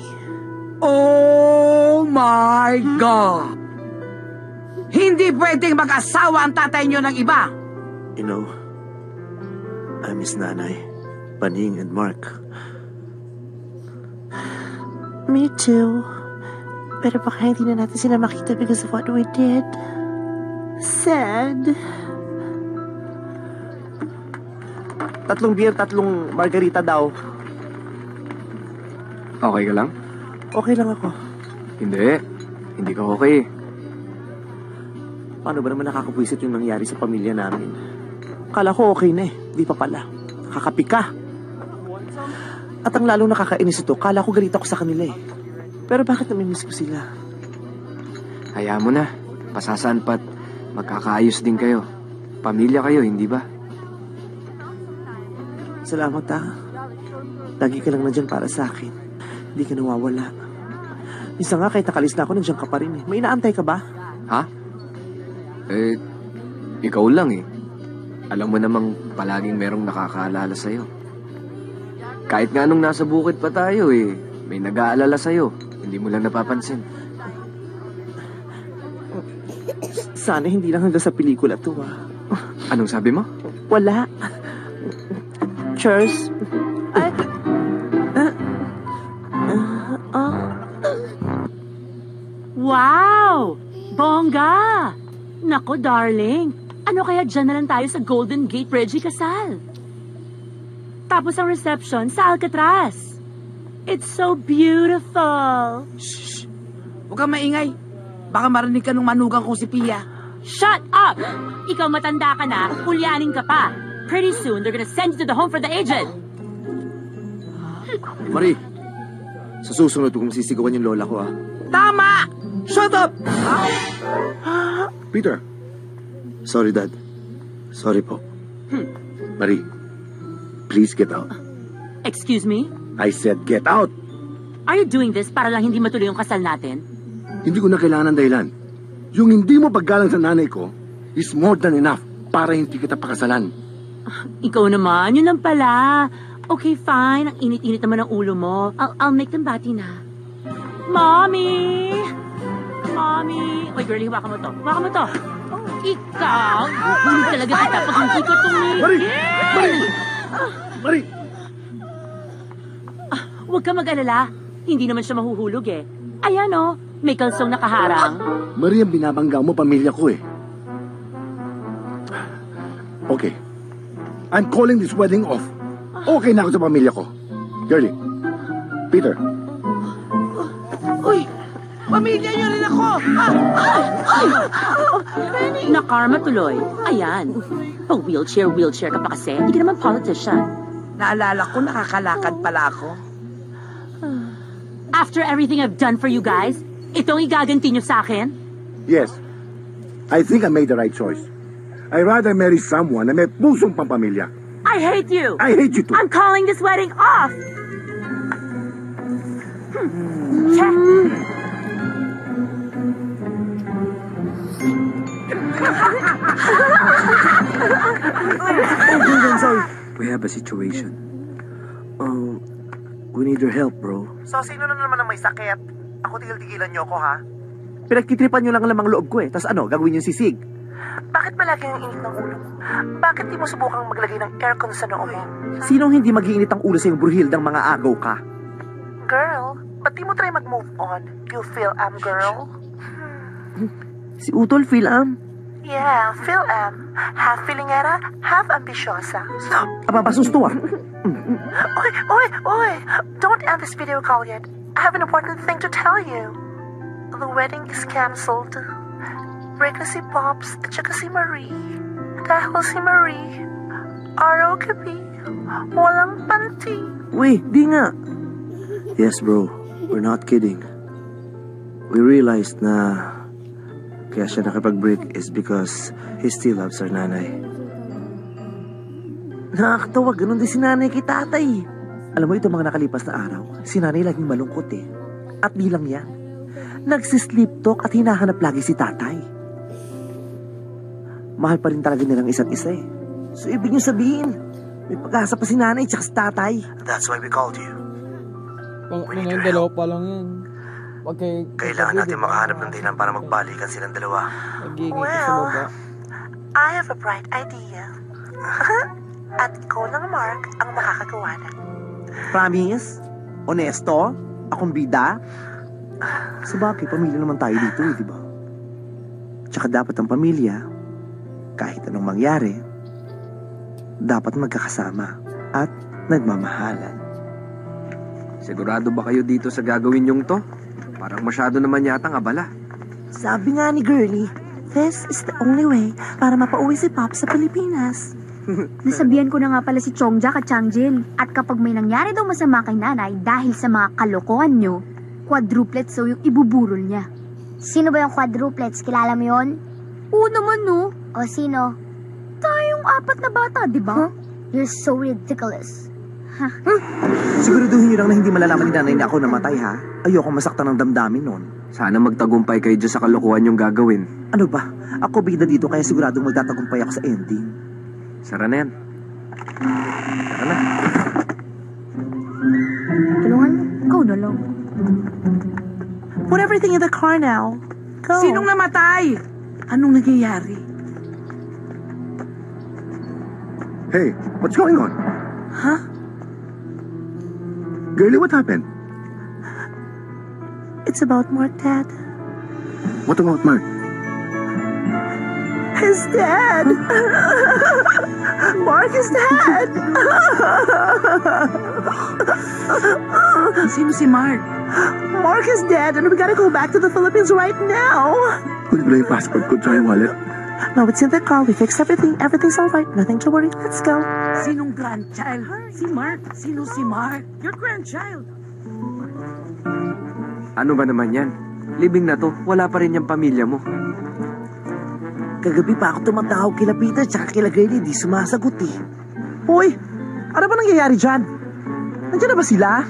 Oh my God! Hindi pwedeng mag-asawa ang tatay niyo ng iba. You know, I miss Nanay, Paning, and Mark. Me too. Pero baka hindi na natin sila makita because of what we did. Sad. 3 beer, 3 margarita daw. Okay ka lang? Okay lang ako. Hindi ka okay. Paano ba naman nakakapwisit yung nangyari sa pamilya namin? Kala ko okay na eh. Di pa pala. Nakakapi ka. At ang lalong nakakainis ito, kala ko galit ako sa kanila eh. Pero bakit namimiss ko sila? Hayaan mo na. Pasasaan pa't magkakaayos din kayo. Pamilya kayo, hindi ba? Salamat Lagi ka lang nandyan para sa akin. Hindi ka nawawala. Minsan nga kahit nakalis na ako, nandiyan ka pa rin eh. May inaantay ka ba? Ha? Ikaw lang eh. Alam mo namang palaging merong nakakaalala sa'yo. Kahit nga nung nasa bukid pa tayo eh, may nag-aalala sa'yo. Hindi mo lang napapansin. Sana hindi lang hanggang sa pelikula to Anong sabi mo? Wala. Cheers. Wow! Bongga! Nako, darling. Ano kaya dyan na lang tayo sa Golden Gate Reggie Casal? Tapos ang reception sa Alcatraz. It's so beautiful. Shh! Huwag kang maingay. Baka marinig ka nung manugang kong si Pia. Shut up! Ikaw matanda ka na, hulyanin ka pa. Pretty soon, they're gonna send you to the home for the aged. Marie, sa susunod kung sisigawan yung lola ko Tama! Shut up! Peter. Sorry, Dad. Sorry po. Marie, please get out. Excuse me? I said get out. Are you doing this para lang hindi matuloy yung kasal natin? Hindi ko na kailangan ng dahilan. Yung hindi mo paggalang sa nanay ko is more than enough para hindi kita pakasalan. Ikaw naman, yun lang pala. Okay, fine. Ang init-init naman ang ulo mo. I'll make them bati na. Mommy! Mommy! Oy, girlie, hawakan mo to. Hawakan mo to. Ikaw, huli talaga kita pag hindi ko tumigil. Marie! Huwag ka mag-alala. Hindi naman siya mahuhulog eh. Ayan oh, may kalsong nakaharang. Marie, ang binabangga mo, pamilya ko eh. Okay. I'm calling this wedding off. Okay na ako sa pamilya ko. Girlie. Peter. Uy! Pamilya niyo rin ako! Nakarma tuloy. Ayan. Pa-wheelchair ka pa kasi. Hindi ka naman politician. Naalala ko, nakakalakad pala ako. After everything I've done for you guys, itong igaganti niyo sa akin? Yes. I think I made the right choice. I'd rather marry someone na may pusong pampamilya. I hate you. I hate you too. I'm calling this wedding off. Check. We have a situation. We need your help, bro. So, sino na naman ang may sakit? Ako tigil-tigilan niyo ako, ha? Pinagtitripan niyo lang ang lamang loob ko, eh. Tapos ano, gagawin yung sisig? Bakit palagi ang init ng ulo mo? Bakit di mo subukang maglagay ng aircon sa noo mo? Sinong hindi mag-iinit ang ulo sa iyong burhildang mga agaw ka? Girl, ba't di mo try mag-move on? You feel girl? Si Utol, feel Yeah, feel half feelingera, half ambisyosa. Ababasusto ah. Oy! Don't end this video call yet. I have an important thing to tell you. The wedding is cancelled. Break na si Pops at saka si Marie. Dahil si Marie, araw-gabi, walang panty. Uy, di nga. Yes, bro. We're not kidding. We realized na kaya siya nakipag-break is because he still loves our nanay. Nakakatawa, ganun din si nanay kay tatay. Alam mo, ito mga nakalipas na araw, si nanay laging malungkot eh. At di lang yan. Nagsisleep talk at hinahanap lagi si tatay. Mahal pa rin talaga nilang isa't isa eh. So, ibig niyo sabihin, may pag-asa pa si nanay tsaka si tatay. That's why we called you. Dalawa pa lang yan. Kailangan natin makahanap ng dahilan para magbalikan silang dalawa. Well, I have a bright idea. At ikaw lang, Mark, ang makakagawa na. Promise? Honesto? Akong bida? Sabagay, pamilya naman tayo dito, di ba? Tsaka dapat ang pamilya, kahit anong mangyari, dapat magkakasama at nagmamahalan. Sigurado ba kayo dito sa gagawin yung to? Parang masyado naman yatang abala. Sabi nga ni Girlie, this is the only way para mapauwi si Pop sa Pilipinas. Nasabihan ko na nga pala si Chongjak at Changjin. At kapag may nangyari daw masama kay nanay dahil sa mga kalokohan nyo, quadruplets so yung ibuburol niya. Sino ba yung quadruplets? Kilala mo yun? Oo naman no. O sino? Tayong 4 na bata, di ba? Huh? You're so ridiculous. Siguraduhin niyo lang na hindi malalaman ni nanay na ako namatay, ha? Ayoko masaktan ng damdamin nun. Sana magtagumpay kayo dyan sa kalokohan yung gagawin. Ano ba? Ako bida dito kaya siguradong magtatagumpay ako sa ending. Sara na yan. Sara na. Tulungan, ikaw na lang. Put everything in the car now. Go. Sinong namatay? Anong nangyayari? Hey, what's going on? Huh? Girlie, what happened? It's about Mark, Dad. What about Mark? His dad! Mark is dead! Sino si Mark? Mark is dead and we gotta go back to the Philippines right now. Kunin ko na yung passport ko at yung wallet. No, it's in the car. We fixed everything. Everything's all right. Nothing to worry. Let's go. Sinong grandchild? Si Mark. Sino si Mark? Your grandchild. Ano ba naman yan? Libing na to, wala pa rin yung pamilya mo. Kagabi pa ako tumatawag kila Peter tsaka kila Girlie, di sumasagot eh. Hoy, ano ba nangyayari dyan? Nandiyan na ba sila?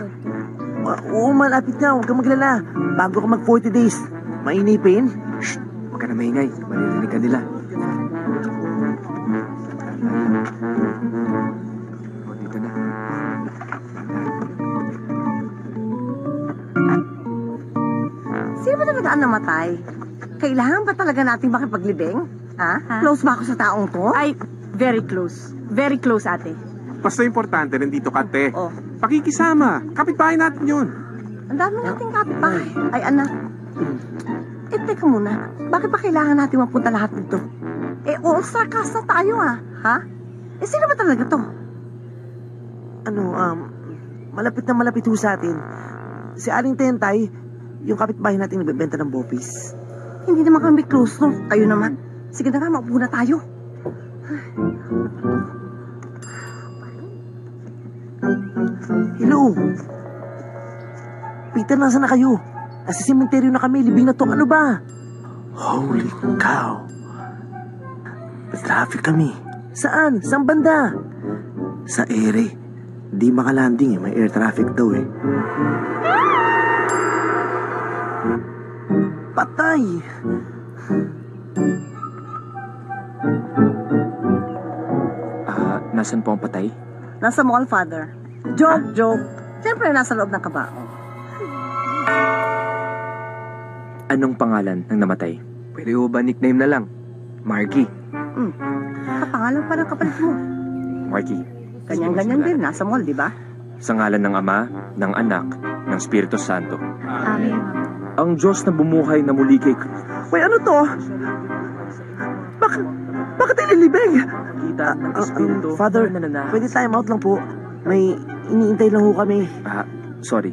Oo, malapit na. Huwag kang maglala. Bago ka mag 40 days. Mainipin? Shh! Huwag ka na maingay. Maririnig ka nila. O, dito na. Sino ba talaga ang namatay? Kailangan ba talaga nating makipaglibing? Ha? Close ba ako sa taong to? Ay, very close. Very close, ate. Basta importante, nandito ka, te. Oh. Pakikisama. Kapitbahay natin yun. Ang dami nating kapitbahay. Ay, anak. Teka muna. Bakit pa kailangan natin mapunta lahat dito? All-star cast na tayo, ha? Sino ba talaga to? Malapit na malapit ho sa atin. Si Aling Tentay, yung kapitbahay natin nagbebenta ng bopis. Hindi naman kami close, no? Kayo naman. Sige na nga, maupo na tayo. Hello? Peter, nasa na kayo? Nasa sementeryo na kami, libing na to. Ano ba? Holy cow. Traffic kami. Saan? Saan banda? Sa ere. Di makalanding eh. May air traffic daw eh. Patay! Nasaan po ang patay? Nasa mall, Father. Joke. Siyempre, nasa loob ng kabao. Anong pangalan ng namatay? Pwede ho ba nickname na lang? Marky. Kapangalan pa ng kapalit mo. Marky. Ganyan-ganyan din, nasa mall, di ba? Sa ngalan ng Ama, ng Anak, ng Espiritu Santo. Amen. Ang Diyos na bumuhay na muli kay... Wait, ano to? Bakit inilibing? Kita ng Espiritu. Father, pwede time out lang po. May iniintay lang ho kami. Sorry.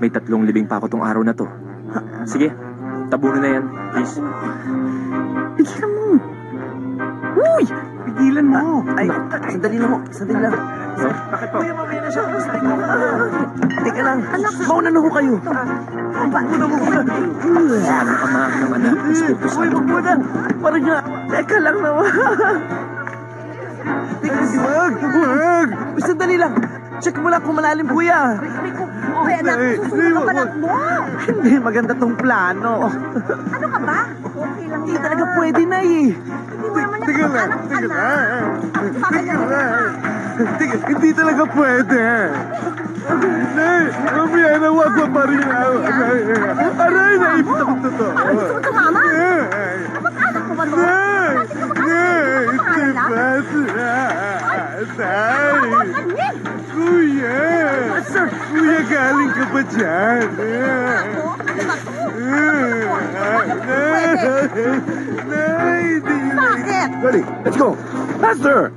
May 3 libing pa ako tong araw na to. Sige, tabunan na yan, please. Pigilan mo. Uy! Pigilan mo. Ay, sandali lang ho. Sandali lang. Bakit po? Mamaya na siya. Teka lang. Mauna na ho kayo. Mauna mo muna. Ang Ama, ng Anak, ng Espiritu Santo. Uy, muna. Parang nga. Teka lang naman. Wag! Sandali lang. Check mo lang kung malalim, kuya. Ay, anak, susunod ka pa lang mo. Hindi, maganda tong plano. Ano ka ba? Okay lang Hindi talaga pwede na eh. Teka lang. Hindi talaga pwede. Nay, mamaya na wag pa pa rin ako. Aray, naipit ako totoo. Gusto mo tumama? Kamag-anak mo ba to? Nay, tipas na. Nay. Kuya. Kuya, galing ka ba dyan? Nay, di. Bakit? Ready, let's go. Faster!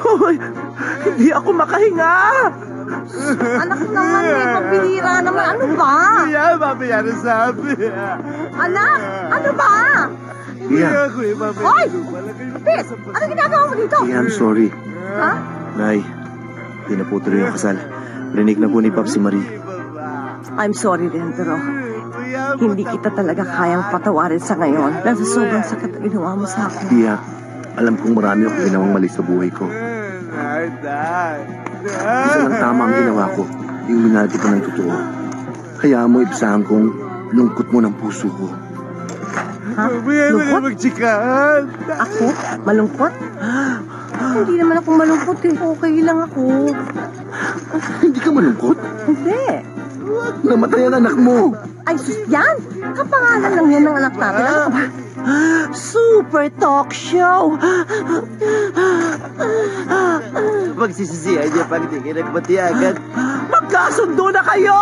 Hoy, hindi ako makahinga. Anak naman eh, pabihira naman. Ano ba? Kuya, mamaya na sabi. Anak, ano ba? Kuya, Hoy! Pis, ano ginagawa mo dito? I'm sorry. Ha? Nay, di na po tuloy yung kasal. Rinig na po ni Pop si Marie. I'm sorry din, pero hindi kita talaga kayang patawarin sa ngayon. Dahil sa sobrang sakit na ginawa mo sa akin. Tiyak, alam kong marami akong ginawang mali sa buhay ko. Isa lang tama ang ginawa ko. Yung minati ko ng totoo. Kaya mo ibsahan kong lungkot mo ng puso ko. Ha? Lungkot? Ako? Malungkot? Hindi naman ako malungkot eh. Okay lang ako. Hindi ka malungkot? Hindi. Namatay ang anak mo. Ay, sus, yan! Kapangalan lang yan ng anak natin. Ano ka ba? Super talk show! Magsisisihan niya pag di kinagbati agad. Magkasundo na kayo!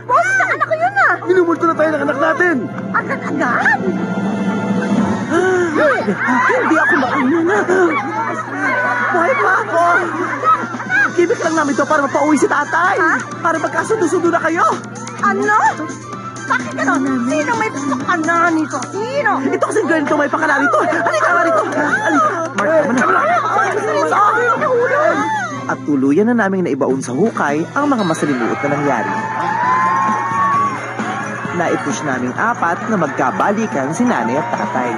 Boss, na anak ko yun ah! Minumulto na tayo ng anak natin! Agad-agad! Hindi ako mauna. Buhay pa ako! Gimik lang namin to para mapauwi si tatay! Ha? Para magkasundo-sundo na kayo! Ano? Bakit gano'n? Sino may pakana nito? Sino? Ito kasing girl to may pakana nito! Halika nga rito! Halika! At tuluyan na naming naibaon sa hukay ang mga masalimuot na nangyari. Naipush naming 4 na magkabalikan si nanay at tatay.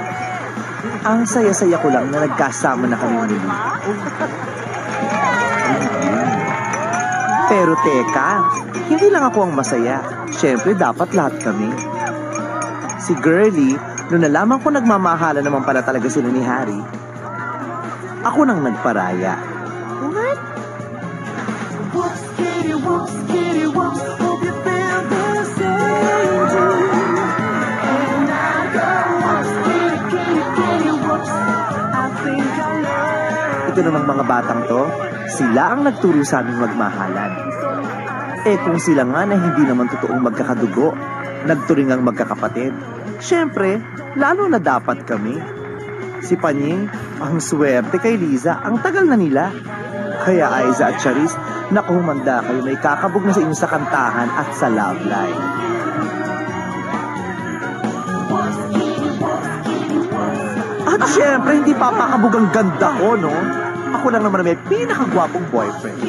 Ang saya-saya ko lang na nagkasama na kami muli. Pero teka, hindi lang ako ang masaya. Siyempre, dapat lahat kami. Si Girlie, nung nalaman ko nagmamahala naman pala talaga sila ni Harry, ako nang nagparaya. What? Ito namang mga batang to, sila ang nagturo sa aming magmahalan. Eh kung sila nga na hindi naman totoong magkakadugo, nagturingang magkakapatid, syempre, lalo na dapat kami. Si Panying, ang swerte kay Liza, ang tagal na nila. Kaya Aiza at Charis, naku humanda kayo, may kakabog na sa inyo sa kantahan at sa love life. At syempre, hindi papakabog ang ganda ko, no? Ako lang naman may pinakagwapong boyfriend.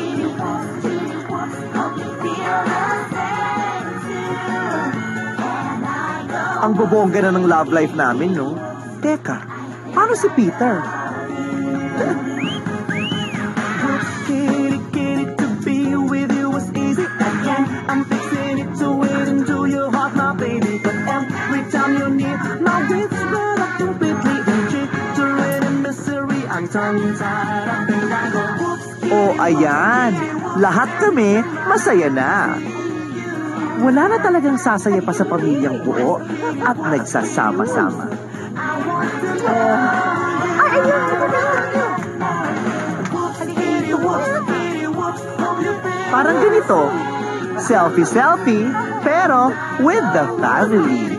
Ang bobongga na ng love life namin, no? Teka, paano si Peter? To be with you was easy again. I'm fixing it to wait into your heart, my baby. But every time you're near, my wits run up completely in jittering and misery. I'm tongue-tied up and I go, oh, ayan. Lahat kami masaya na. Wala na talagang sasaya pa sa pamilyang buo at nagsasama-sama. Parang ganito, selfie-selfie, pero with the family.